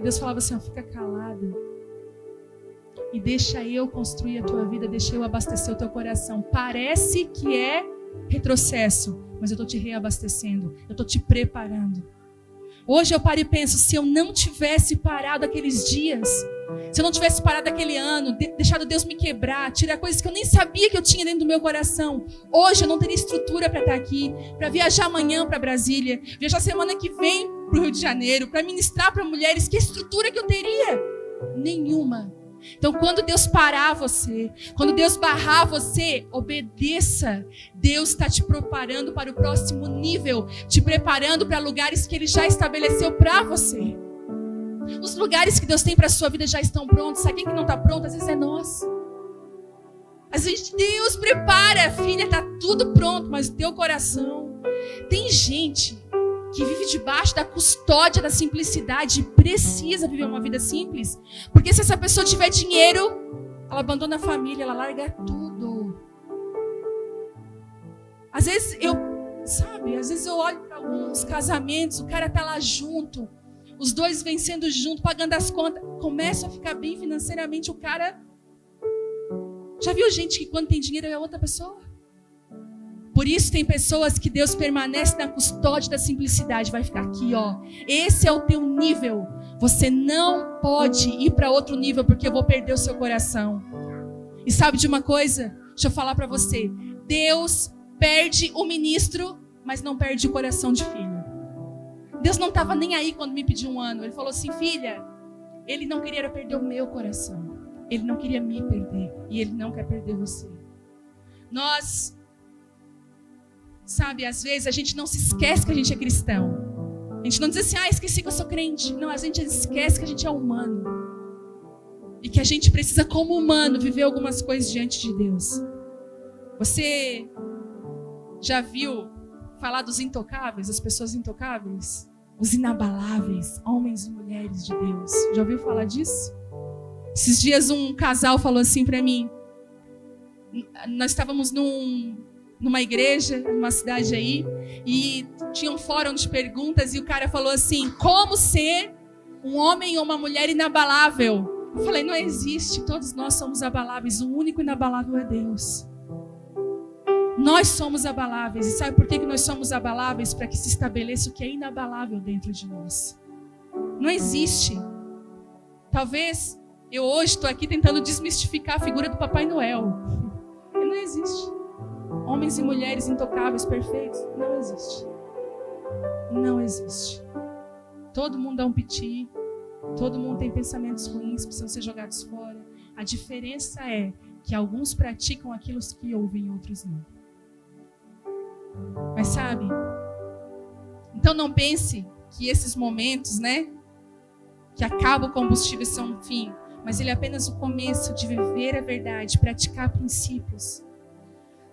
Deus falava assim, ó, fica calada. E deixa eu construir a tua vida, deixa eu abastecer o teu coração. Parece que é retrocesso, mas eu estou te reabastecendo, eu estou te preparando. Hoje eu paro e penso, se eu não tivesse parado aqueles dias, se eu não tivesse parado aquele ano, deixado Deus me quebrar, tirar coisas que eu nem sabia que eu tinha dentro do meu coração, hoje eu não teria estrutura para estar aqui, para viajar amanhã para Brasília, viajar semana que vem para o Rio de Janeiro, para ministrar para mulheres. Que estrutura que eu teria? Nenhuma. Então, quando Deus parar você, quando Deus barrar você, obedeça. Deus está te preparando para o próximo nível, te preparando para lugares que Ele já estabeleceu para você. Os lugares que Deus tem para a sua vida já estão prontos. Sabe quem que não está pronto? Às vezes é nós. Às vezes Deus prepara, filha, está tudo pronto, mas o teu coração... Tem gente que vive debaixo da custódia da simplicidade, precisa viver uma vida simples, porque se essa pessoa tiver dinheiro, ela abandona a família, ela larga tudo. Às vezes eu olho para alguns casamentos, o cara tá lá junto, os dois vencendo junto, pagando as contas, começam a ficar bem financeiramente, o cara... Já viu gente que quando tem dinheiro é outra pessoa? Por isso tem pessoas que Deus permanece na custódia da simplicidade. Vai ficar aqui, ó. Esse é o teu nível. Você não pode ir para outro nível, porque eu vou perder o seu coração. E sabe de uma coisa? Deixa eu falar para você. Deus perde o ministro, mas não perde o coração de filho. Deus não estava nem aí quando me pediu 1 ano. Ele falou assim, filha, Ele não queria perder o meu coração. Ele não queria me perder. E Ele não quer perder você. Nós, sabe, às vezes a gente não se esquece que a gente é cristão. A gente não diz assim, esqueci que eu sou crente. Não, a gente esquece que a gente é humano. E que a gente precisa, como humano, viver algumas coisas diante de Deus. Você já viu falar dos intocáveis, as pessoas intocáveis? Os inabaláveis, homens e mulheres de Deus. Já ouviu falar disso? Esses dias um casal falou assim pra mim. Nós estávamos numa igreja, numa cidade aí, e tinha um fórum de perguntas, e o cara falou assim, como ser um homem ou uma mulher inabalável? Eu falei, não existe, todos nós somos abaláveis, o único inabalável é Deus. Nós somos abaláveis, e sabe por que nós somos abaláveis? Para que se estabeleça o que é inabalável dentro de nós. Não existe. Talvez eu hoje estou aqui tentando desmistificar a figura do Papai Noel. Ele não existe. Homens e mulheres intocáveis, perfeitos, não existe. Não existe. Todo mundo dá um piti, todo mundo tem pensamentos ruins, precisam ser jogados fora. A diferença é que alguns praticam aquilo que ouvem, outros não. Mas sabe, então não pense que esses momentos, que acaba o combustível são um fim, mas ele é apenas o começo de viver a verdade, praticar princípios.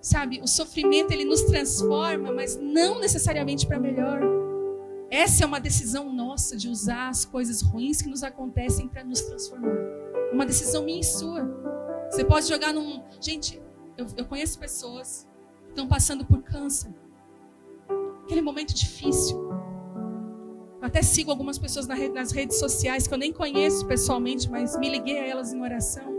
Sabe, o sofrimento ele nos transforma, mas não necessariamente para melhor. Essa é uma decisão nossa de usar as coisas ruins que nos acontecem para nos transformar. Uma decisão minha e sua. Você pode jogar num... Gente, eu conheço pessoas que estão passando por câncer. Aquele momento difícil. Eu até sigo algumas pessoas nas redes sociais que eu nem conheço pessoalmente, mas me liguei a elas em oração.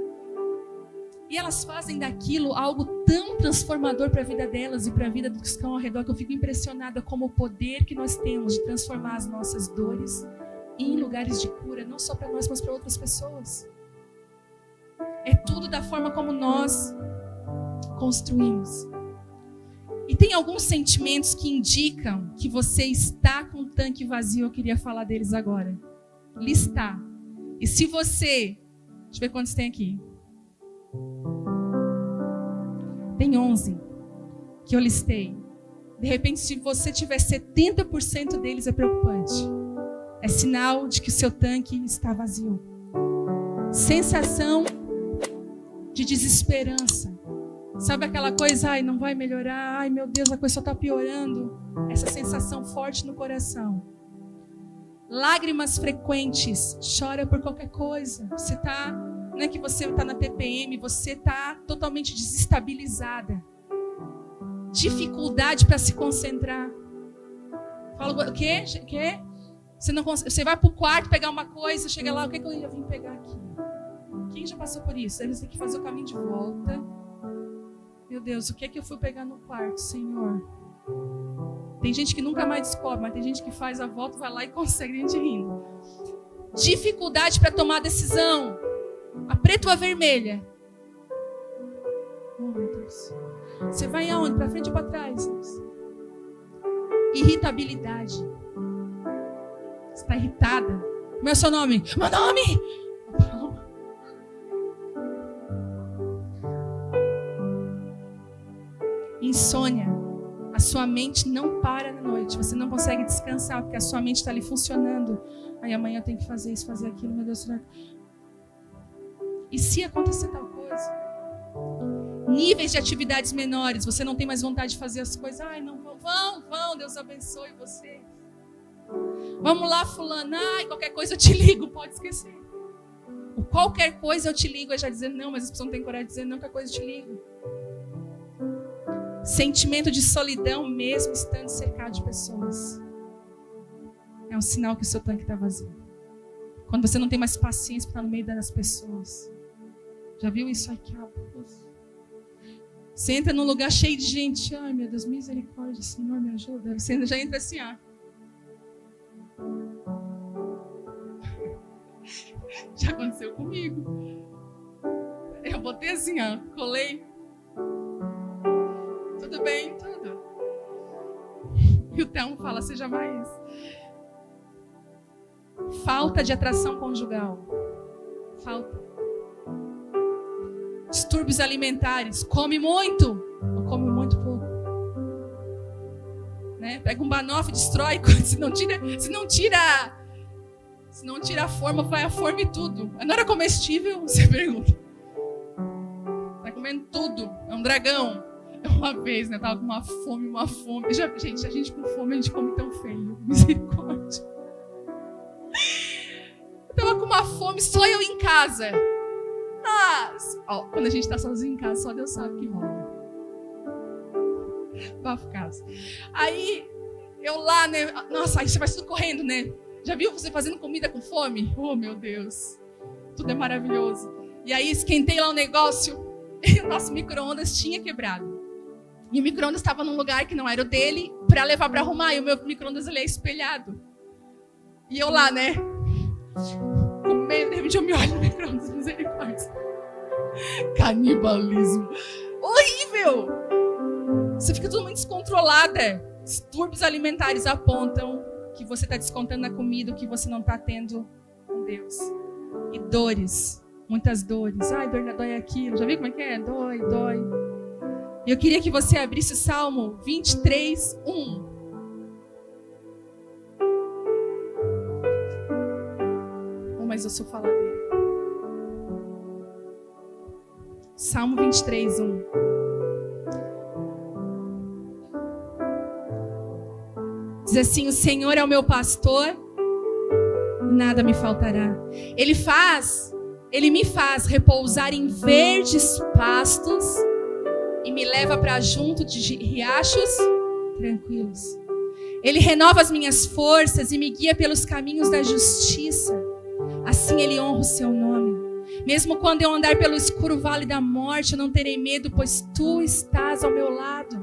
E elas fazem daquilo algo tão transformador para a vida delas e para a vida dos que estão ao redor, que eu fico impressionada como o poder que nós temos de transformar as nossas dores em lugares de cura, não só para nós, mas para outras pessoas. É tudo da forma como nós construímos. E tem alguns sentimentos que indicam que você está com o tanque vazio. Eu queria falar deles agora. Listar. E se você... Deixa eu ver quantos tem aqui. Tem 11 que eu listei. De repente, se você tiver 70% deles, é preocupante. É sinal de que o seu tanque está vazio. Sensação de desesperança. Sabe aquela coisa, ai, não vai melhorar, ai meu Deus, a coisa só está piorando. Essa sensação forte no coração. Lágrimas frequentes, chora por qualquer coisa. Você está, não é que você está na TPM, você está totalmente desestabilizada. Dificuldade para se concentrar. Fala, o quê? Você, não, você vai para o quarto pegar uma coisa, chega lá, o que eu ia vir pegar aqui? Quem já passou por isso? Aí você tem que fazer o caminho de volta. Meu Deus, o que é que eu fui pegar no quarto, Senhor? Tem gente que nunca mais descobre, mas tem gente que faz a volta, vai lá e consegue, a gente rindo. Dificuldade para tomar decisão. A preta ou a vermelha? Oh, meu Deus. Você vai aonde? Para frente ou para trás? Irritabilidade. Você está irritada? Como é o seu nome? Meu nome! Insônia. A sua mente não para na noite. Você não consegue descansar porque a sua mente está ali funcionando. Aí amanhã eu tenho que fazer isso, fazer aquilo. Meu Deus, será? E se acontecer tal coisa? Níveis de atividades menores. Você não tem mais vontade de fazer as coisas. Ai, não vão. Deus abençoe você. Vamos lá, fulano. Ai, qualquer coisa eu te ligo. Pode esquecer. O qualquer coisa eu te ligo. É já dizer não, mas as pessoas não têm coragem de dizer não, qualquer coisa eu te ligo. Sentimento de solidão mesmo estando cercado de pessoas. É um sinal que o seu tanque está vazio. Quando você não tem mais paciência para estar no meio das pessoas. Já viu isso aqui? Você entra num lugar cheio de gente. Ai, meu Deus, misericórdia, Senhor, me ajuda. Você já entra assim, ó. Já aconteceu comigo. Eu botei assim, ó. Colei. Tudo bem, tudo. E o Telmo fala, seja mais. Falta de atração conjugal. Falta. Distúrbios alimentares. Come muito, ou come muito pouco. Né? Pega um banoffee, destrói. Se não tira a forma, vai a forma e tudo. Não era comestível? Você pergunta. Tá comendo tudo. É um dragão. Uma vez, né? Eu tava com uma fome. Gente, a gente com fome, a gente come tão feio. Misericórdia. Eu tava com uma fome, só eu em casa. Quando a gente tá sozinho em casa, só Deus sabe o que rola. Bafo casa. Aí, eu lá, né? Nossa, aí você vai tudo correndo, né? Já viu você fazendo comida com fome? Oh, meu Deus. Tudo é maravilhoso. E aí, esquentei lá o negócio. E o nosso micro-ondas tinha quebrado. E o micro-ondas estava num lugar que não era o dele, para levar para arrumar. E o meu micro-ondas ele é espelhado. E eu lá, né? Com medo, de repente eu me olho no micro-ondas, misericórdia. Canibalismo. Horrível! Você fica tudo muito descontrolada. Distúrbios alimentares apontam que você está descontando na comida, o que você não está tendo com Deus. E dores. Muitas dores. Ai, dói aquilo. Já viu como é que é? Dói. E eu queria que você abrisse o Salmo 23, 1. Mas eu sou faladeira. Salmo 23, 1. Diz assim: o Senhor é o meu pastor, nada me faltará. Ele me faz repousar em verdes pastos e me leva para junto de riachos tranquilos. Ele renova as minhas forças e me guia pelos caminhos da justiça. Assim ele honra o seu nome. Mesmo quando eu andar pelo escuro vale da morte, eu não terei medo, pois tu estás ao meu lado.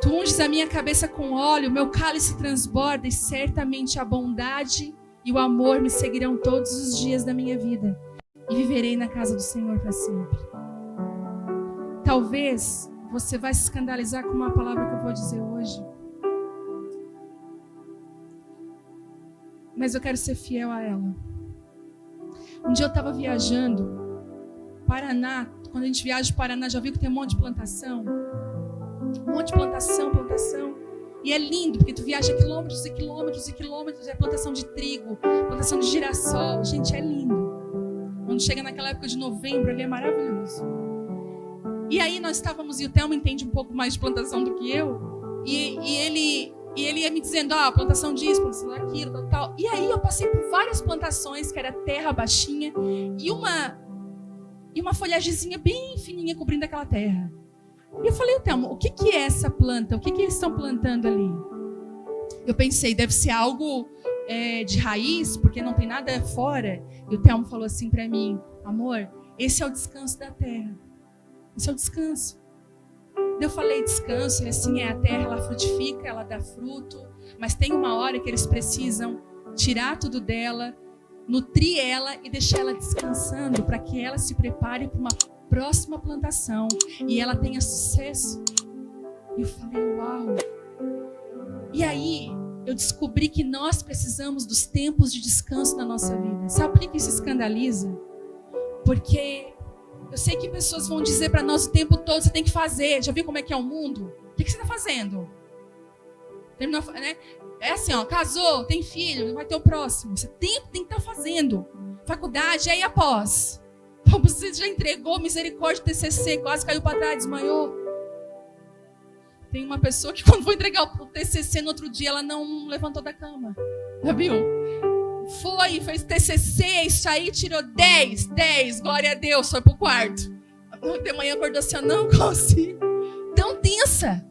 Tu unges a minha cabeça com óleo, meu cálice transborda, e certamente a bondade e o amor me seguirão todos os dias da minha vida, e viverei na casa do Senhor para sempre. Talvez você vai se escandalizar com uma palavra que eu vou dizer hoje, mas eu quero ser fiel a ela. Um dia eu estava viajando, Paraná. Quando a gente viaja para o Paraná, já viu que tem um monte de plantação? Um monte de plantação. E é lindo, porque tu viaja quilômetros e quilômetros e quilômetros. É plantação de trigo, plantação de girassol. Gente, é lindo. Quando chega naquela época de novembro, ali é maravilhoso. E aí nós estávamos, e o Thelma entende um pouco mais de plantação do que eu. E ele ia me dizendo, plantação disso, plantação daquilo, tal. E aí eu passei por várias plantações, que era terra baixinha, e uma folhagemzinha bem fininha cobrindo aquela terra. E eu falei, Thelma, o que é essa planta? O que eles estão plantando ali? Eu pensei, deve ser algo de raiz, porque não tem nada fora. E o Thelma falou assim para mim, amor, esse é o descanso da terra. Esse é o descanso. Eu falei descanso, e assim a terra, ela frutifica, ela dá fruto, mas tem uma hora que eles precisam tirar tudo dela, nutrir ela e deixar ela descansando para que ela se prepare para uma próxima plantação e ela tenha sucesso. E eu falei, uau! E aí eu descobri que nós precisamos dos tempos de descanso na nossa vida. Sabe por que isso escandaliza? Porque eu sei que pessoas vão dizer para nós o tempo todo, você tem que fazer. Já viu como é que é o mundo? O que você está fazendo? Terminou, né? É assim, casou, tem filho, vai ter o próximo. Você tem que estar fazendo. Faculdade, aí após. Você já entregou, misericórdia, TCC, quase caiu para trás, desmaiou. Tem uma pessoa que quando foi entregar o TCC no outro dia, ela não levantou da cama. Já viu? Fez TCC, isso aí, tirou 10, glória a Deus, foi pro quarto. De manhã acordou assim, eu não consigo. Tão tensa.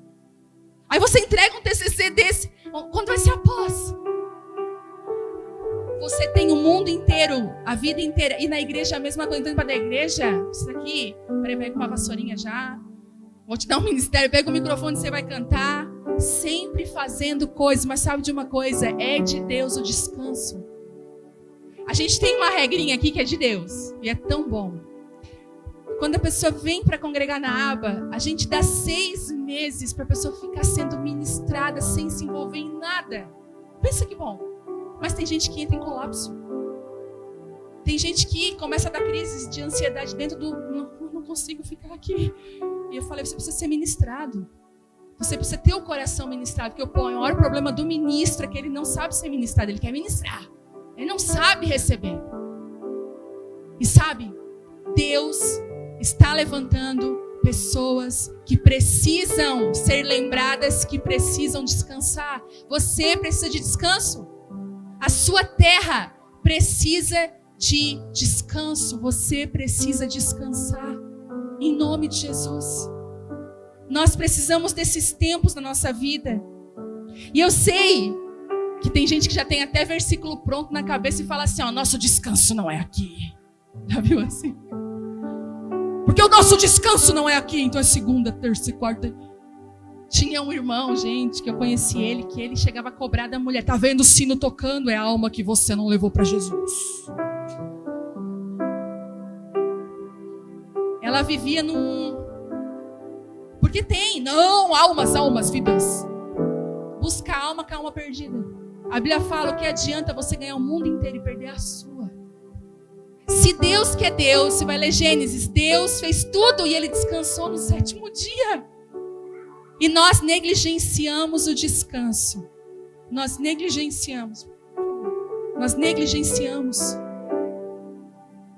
Aí você entrega um TCC desse, quando vai ser após? Você tem o mundo inteiro, a vida inteira, e na igreja a mesma coisa. Então, para da igreja, isso aqui, pega uma vassourinha já, vou te dar um ministério, pega o microfone, você vai cantar, sempre fazendo coisas, mas sabe de uma coisa? É de Deus o descanso. A gente tem uma regrinha aqui que é de Deus, e é tão bom. Quando a pessoa vem para congregar na aba, a gente dá 6 meses para a pessoa ficar sendo ministrada sem se envolver em nada. Pensa que bom. Mas tem gente que entra em colapso. Tem gente que começa a dar crises de ansiedade dentro do... Não consigo ficar aqui. E eu falei, você precisa ser ministrado. Você precisa ter o coração ministrado. Porque o maior problema do ministro é que ele não sabe ser ministrado. Ele quer ministrar. Ele não sabe receber. E sabe, Deus está levantando pessoas que precisam ser lembradas, que precisam descansar. Você precisa de descanso. A sua terra precisa de descanso. Você precisa descansar. Em nome de Jesus. Nós precisamos desses tempos na nossa vida. E eu sei que tem gente que já tem até versículo pronto na cabeça e fala assim, ó, nosso descanso não é aqui. Já viu assim? Porque o nosso descanso não é aqui. Então é segunda, terça e quarta. Tinha um irmão, gente, que eu conheci ele, que ele chegava a cobrar da mulher. Tá vendo o sino tocando? É a alma que você não levou para Jesus. Ela vivia num... Porque tem, não, almas, vidas. Busca a alma com a alma perdida. A Bíblia fala, o que adianta você ganhar o mundo inteiro e perder a sua? Se Deus que é Deus, você vai ler Gênesis, Deus fez tudo e Ele descansou no 7º dia. E nós negligenciamos o descanso. Nós negligenciamos.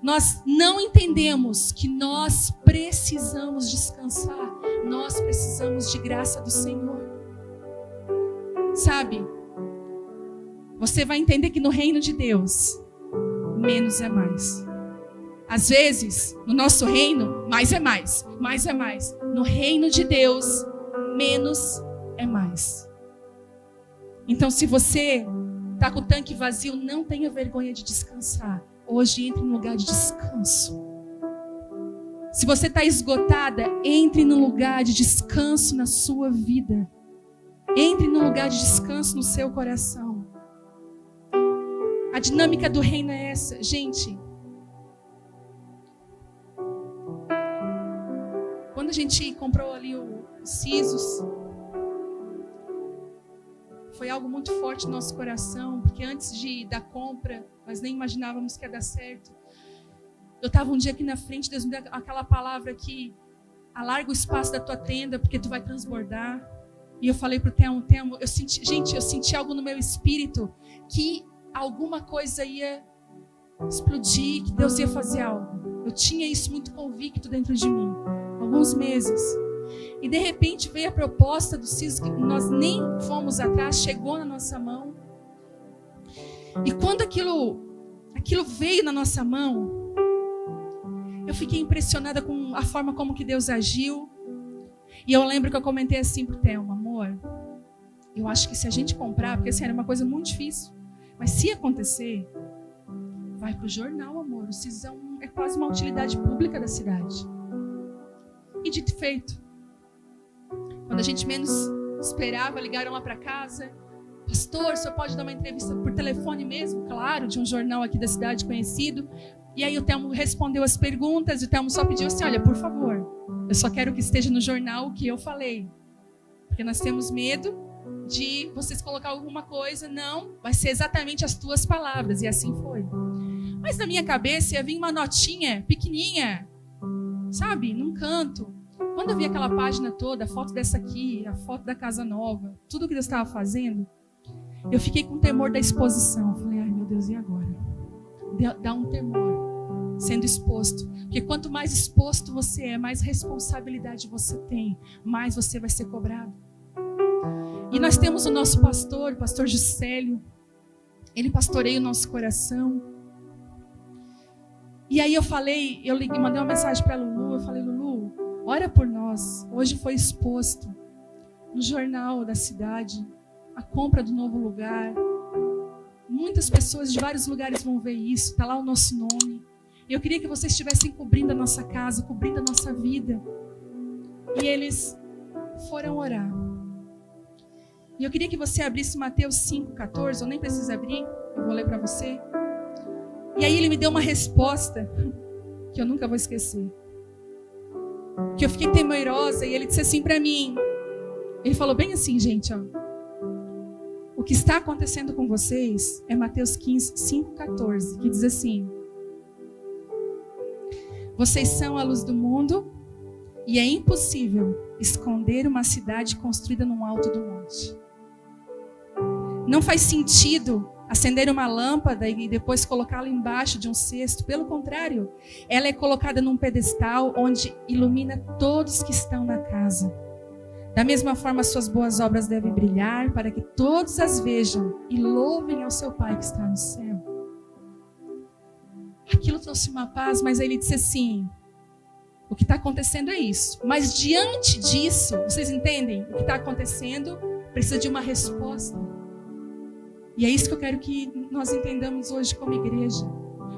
Nós não entendemos que nós precisamos descansar. Nós precisamos de graça do Senhor. Sabe? Você vai entender que no reino de Deus, menos é mais. Às vezes, no nosso reino, mais é mais. Mais é mais. No reino de Deus, menos é mais. Então, se você está com o tanque vazio, não tenha vergonha de descansar. Hoje, entre no lugar de descanso. Se você está esgotada, entre no lugar de descanso na sua vida. Entre no lugar de descanso no seu coração. A dinâmica do reino é essa. Gente, quando a gente comprou ali o Sisos, foi algo muito forte no nosso coração, porque antes da compra, nós nem imaginávamos que ia dar certo. Eu estava um dia aqui na frente, Deus me deu aquela palavra que alarga o espaço da tua tenda, porque tu vai transbordar. E eu falei para o Temo, eu senti algo no meu espírito, que alguma coisa ia explodir, que Deus ia fazer algo. Eu tinha isso muito convicto dentro de mim, alguns meses. E de repente veio a proposta do Sisos, que nós nem fomos atrás, chegou na nossa mão. E quando aquilo veio na nossa mão, eu fiquei impressionada com a forma como que Deus agiu. E eu lembro que eu comentei assim pro Thelma, amor, eu acho que se a gente comprar, porque assim, era uma coisa muito difícil, mas se acontecer, vai pro jornal, amor. O Sisos é quase uma utilidade pública da cidade. E dito e feito. Quando a gente menos esperava, ligaram lá para casa. Pastor, o senhor pode dar uma entrevista por telefone mesmo? Claro, de um jornal aqui da cidade conhecido. E aí o Thelmo respondeu as perguntas. E o Thelmo só pediu assim, olha, por favor, eu só quero que esteja no jornal o que eu falei. Porque nós temos medo de vocês colocar alguma coisa. Não, vai ser exatamente as tuas palavras. E assim foi. Mas na minha cabeça ia vir uma notinha pequenininha, sabe, num canto. Quando eu vi aquela página toda, a foto dessa aqui, a foto da casa nova, tudo que Deus estava fazendo, eu fiquei com temor da exposição. Eu falei, ai meu Deus, e agora? Dá um temor sendo exposto. Porque quanto mais exposto você é, mais responsabilidade você tem, mais você vai ser cobrado. E nós temos o nosso pastor, o pastor Juscelio. Ele pastoreia o nosso coração. E aí eu mandei uma mensagem para a Lulu, eu falei, Lulu, ora por nós. Hoje foi exposto no jornal da cidade a compra do novo lugar. Muitas pessoas de vários lugares vão ver isso. Está lá o nosso nome. Eu queria que vocês estivessem cobrindo a nossa casa, cobrindo a nossa vida. E eles foram orar. E eu queria que você abrisse Mateus 5,14. Eu nem preciso abrir, eu vou ler para você. E aí ele me deu uma resposta que eu nunca vou esquecer. Que eu fiquei temerosa e ele disse assim para mim. Ele falou bem assim, gente, ó. O que está acontecendo com vocês é Mateus 5,14, que diz assim: Vocês são a luz do mundo e é impossível esconder uma cidade construída num alto do monte. Não faz sentido acender uma lâmpada e depois colocá-la embaixo de um cesto. Pelo contrário, ela é colocada num pedestal onde ilumina todos que estão na casa. Da mesma forma, suas boas obras devem brilhar para que todos as vejam e louvem ao seu Pai que está no céu. Aquilo trouxe uma paz, mas aí ele disse assim, o que está acontecendo é isso. Mas diante disso, vocês entendem? O que está acontecendo precisa de uma resposta. E é isso que eu quero que nós entendamos hoje como igreja.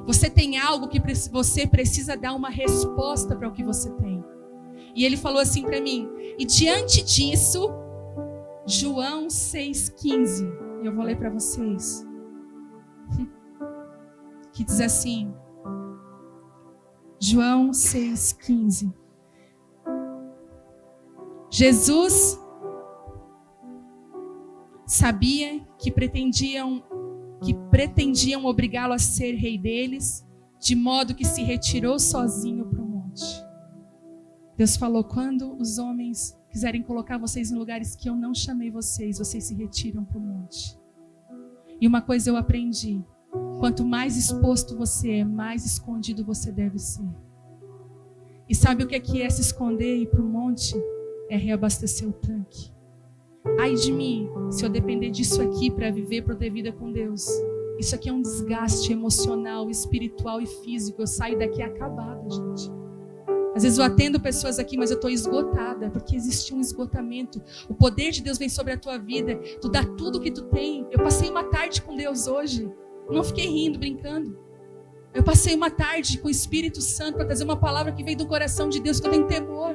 Você tem algo que você precisa dar uma resposta para o que você tem. E ele falou assim para mim, e diante disso, João 6,15, eu vou ler para vocês, que diz assim, João 6,15, Jesus sabia que pretendiam obrigá-lo a ser rei deles, de modo que se retirou sozinho para o monte. Deus falou, quando os homens quiserem colocar vocês em lugares que eu não chamei vocês, vocês se retiram para o monte. E uma coisa eu aprendi, quanto mais exposto você é, mais escondido você deve ser. E sabe o que é se esconder e ir para o monte? É reabastecer o tanque. Ai de mim, se eu depender disso aqui para viver, para ter vida com Deus. Isso aqui é um desgaste emocional, espiritual e físico. Eu saio daqui acabada, gente. Às vezes eu atendo pessoas aqui, mas eu estou esgotada, porque existe um esgotamento. O poder de Deus vem sobre a tua vida. Tu dá tudo o que tu tem. Eu passei uma tarde com Deus hoje. Não fiquei rindo, brincando. Eu passei uma tarde com o Espírito Santo para trazer uma palavra que veio do coração de Deus, que eu tenho temor.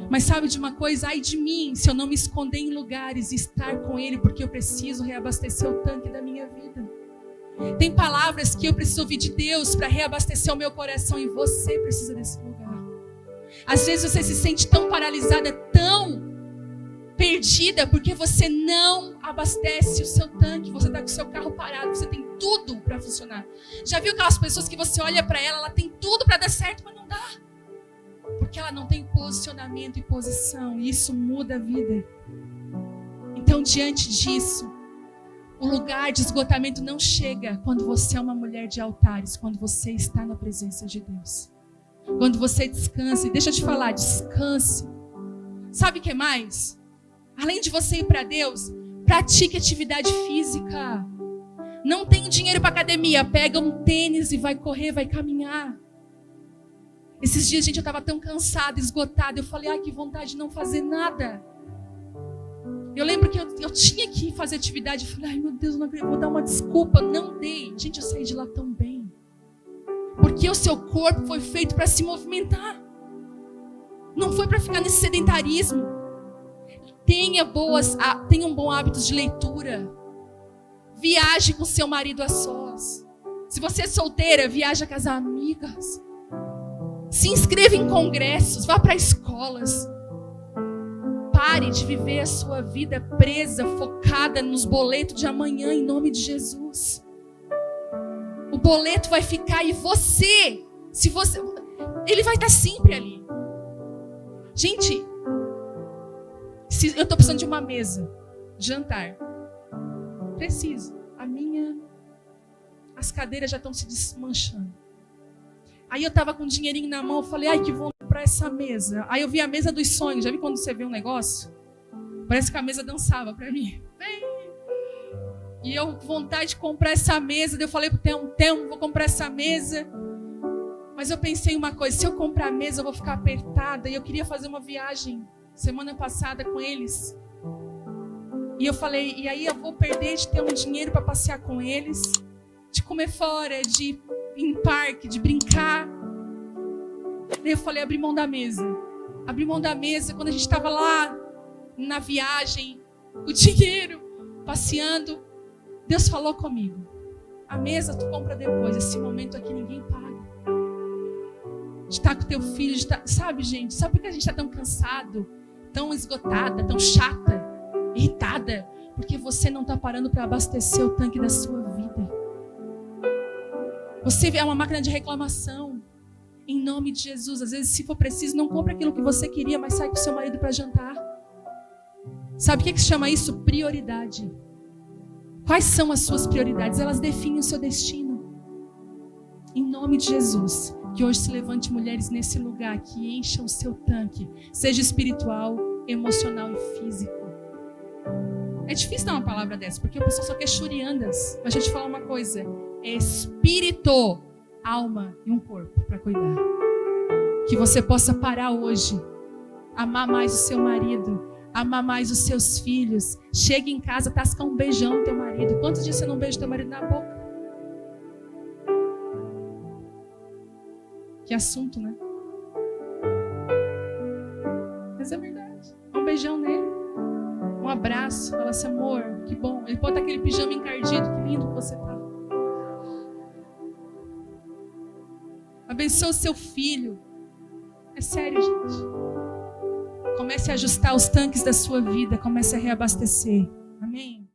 Mas sabe de uma coisa? Ai de mim, se eu não me esconder em lugares e estar com Ele, porque eu preciso reabastecer o tanque da minha vida. Tem palavras que eu preciso ouvir de Deus para reabastecer o meu coração, e você precisa desse lugar. Às vezes você se sente tão paralisada, tão perdida, porque você não abastece o seu tanque. Você está com o seu carro parado, você tem tudo para funcionar. Já viu aquelas pessoas que você olha para ela tem tudo para dar certo, mas não dá? Porque ela não tem posicionamento e posição, e isso muda a vida. Então, diante disso, o lugar de esgotamento não chega quando você é uma mulher de altares, quando você está na presença de Deus. Quando você descansa, e deixa eu te falar, descanse. Sabe o que mais? Além de você ir para Deus, pratique atividade física. Não tem dinheiro para academia, pega um tênis e vai correr, vai caminhar. Esses dias, gente, eu estava tão cansada, esgotada. Eu falei, ai, que vontade de não fazer nada. Eu lembro que eu tinha que fazer atividade. Eu falei, ai, meu Deus, eu não acredito, vou dar uma desculpa. Não dei. Gente, eu saí de lá tão bem. Porque o seu corpo foi feito para se movimentar. Não foi para ficar nesse sedentarismo. Tenham bons hábitos de leitura. Viaje com seu marido a sós. Se você é solteira, viaja com as amigas. Se inscreva em congressos, vá para escolas. Pare de viver a sua vida presa, focada nos boletos de amanhã, em nome de Jesus. O boleto vai ficar e ele vai estar sempre ali. Gente, eu estou precisando de uma mesa de jantar. Preciso. As cadeiras já estão se desmanchando. Aí eu estava com um dinheirinho na mão, eu falei, ai, que vou comprar essa mesa. Aí eu vi a mesa dos sonhos. Já vi quando você vê um negócio? Parece que a mesa dançava para mim. E eu com vontade de comprar essa mesa. Daí eu falei pro Telmo, vou comprar essa mesa. Mas eu pensei uma coisa, se eu comprar a mesa eu vou ficar apertada. E eu queria fazer uma viagem semana passada com eles. E eu falei, e aí eu vou perder de ter um dinheiro para passear com eles, de comer fora, de ir em parque, de brincar. Daí eu falei, abri mão da mesa. Abri mão da mesa quando a gente estava lá na viagem, o dinheiro, passeando. Deus falou comigo, a mesa tu compra depois, esse momento aqui ninguém paga. De estar com teu filho, sabe, gente? Sabe por que a gente está tão cansado, tão esgotada, tão chata, irritada? Porque você não está parando para abastecer o tanque da sua vida. Você é uma máquina de reclamação. Em nome de Jesus. Às vezes, se for preciso, não compra aquilo que você queria, mas sai com seu marido para jantar. Sabe o que se chama isso? Prioridade. Quais são as suas prioridades? Elas definem o seu destino. Em nome de Jesus, que hoje se levante mulheres nesse lugar, que encham o seu tanque, seja espiritual, emocional e físico. É difícil dar uma palavra dessa, porque o pessoal só quer churiandas. Mas deixa eu te falar uma coisa. É espírito, alma e um corpo para cuidar. Que você possa parar hoje, amar mais o seu marido, amar mais os seus filhos. Chega em casa, tasca um beijão no teu marido. Quantos dias você não beija teu marido na boca? Que assunto, né? Mas é verdade. Dá um beijão nele. Um abraço. Fala assim, amor, que bom. Ele pode estar aquele pijama encardido. Que lindo que você tá. Abençoa o seu filho. É sério, gente. Comece a ajustar os tanques da sua vida. Comece a reabastecer. Amém?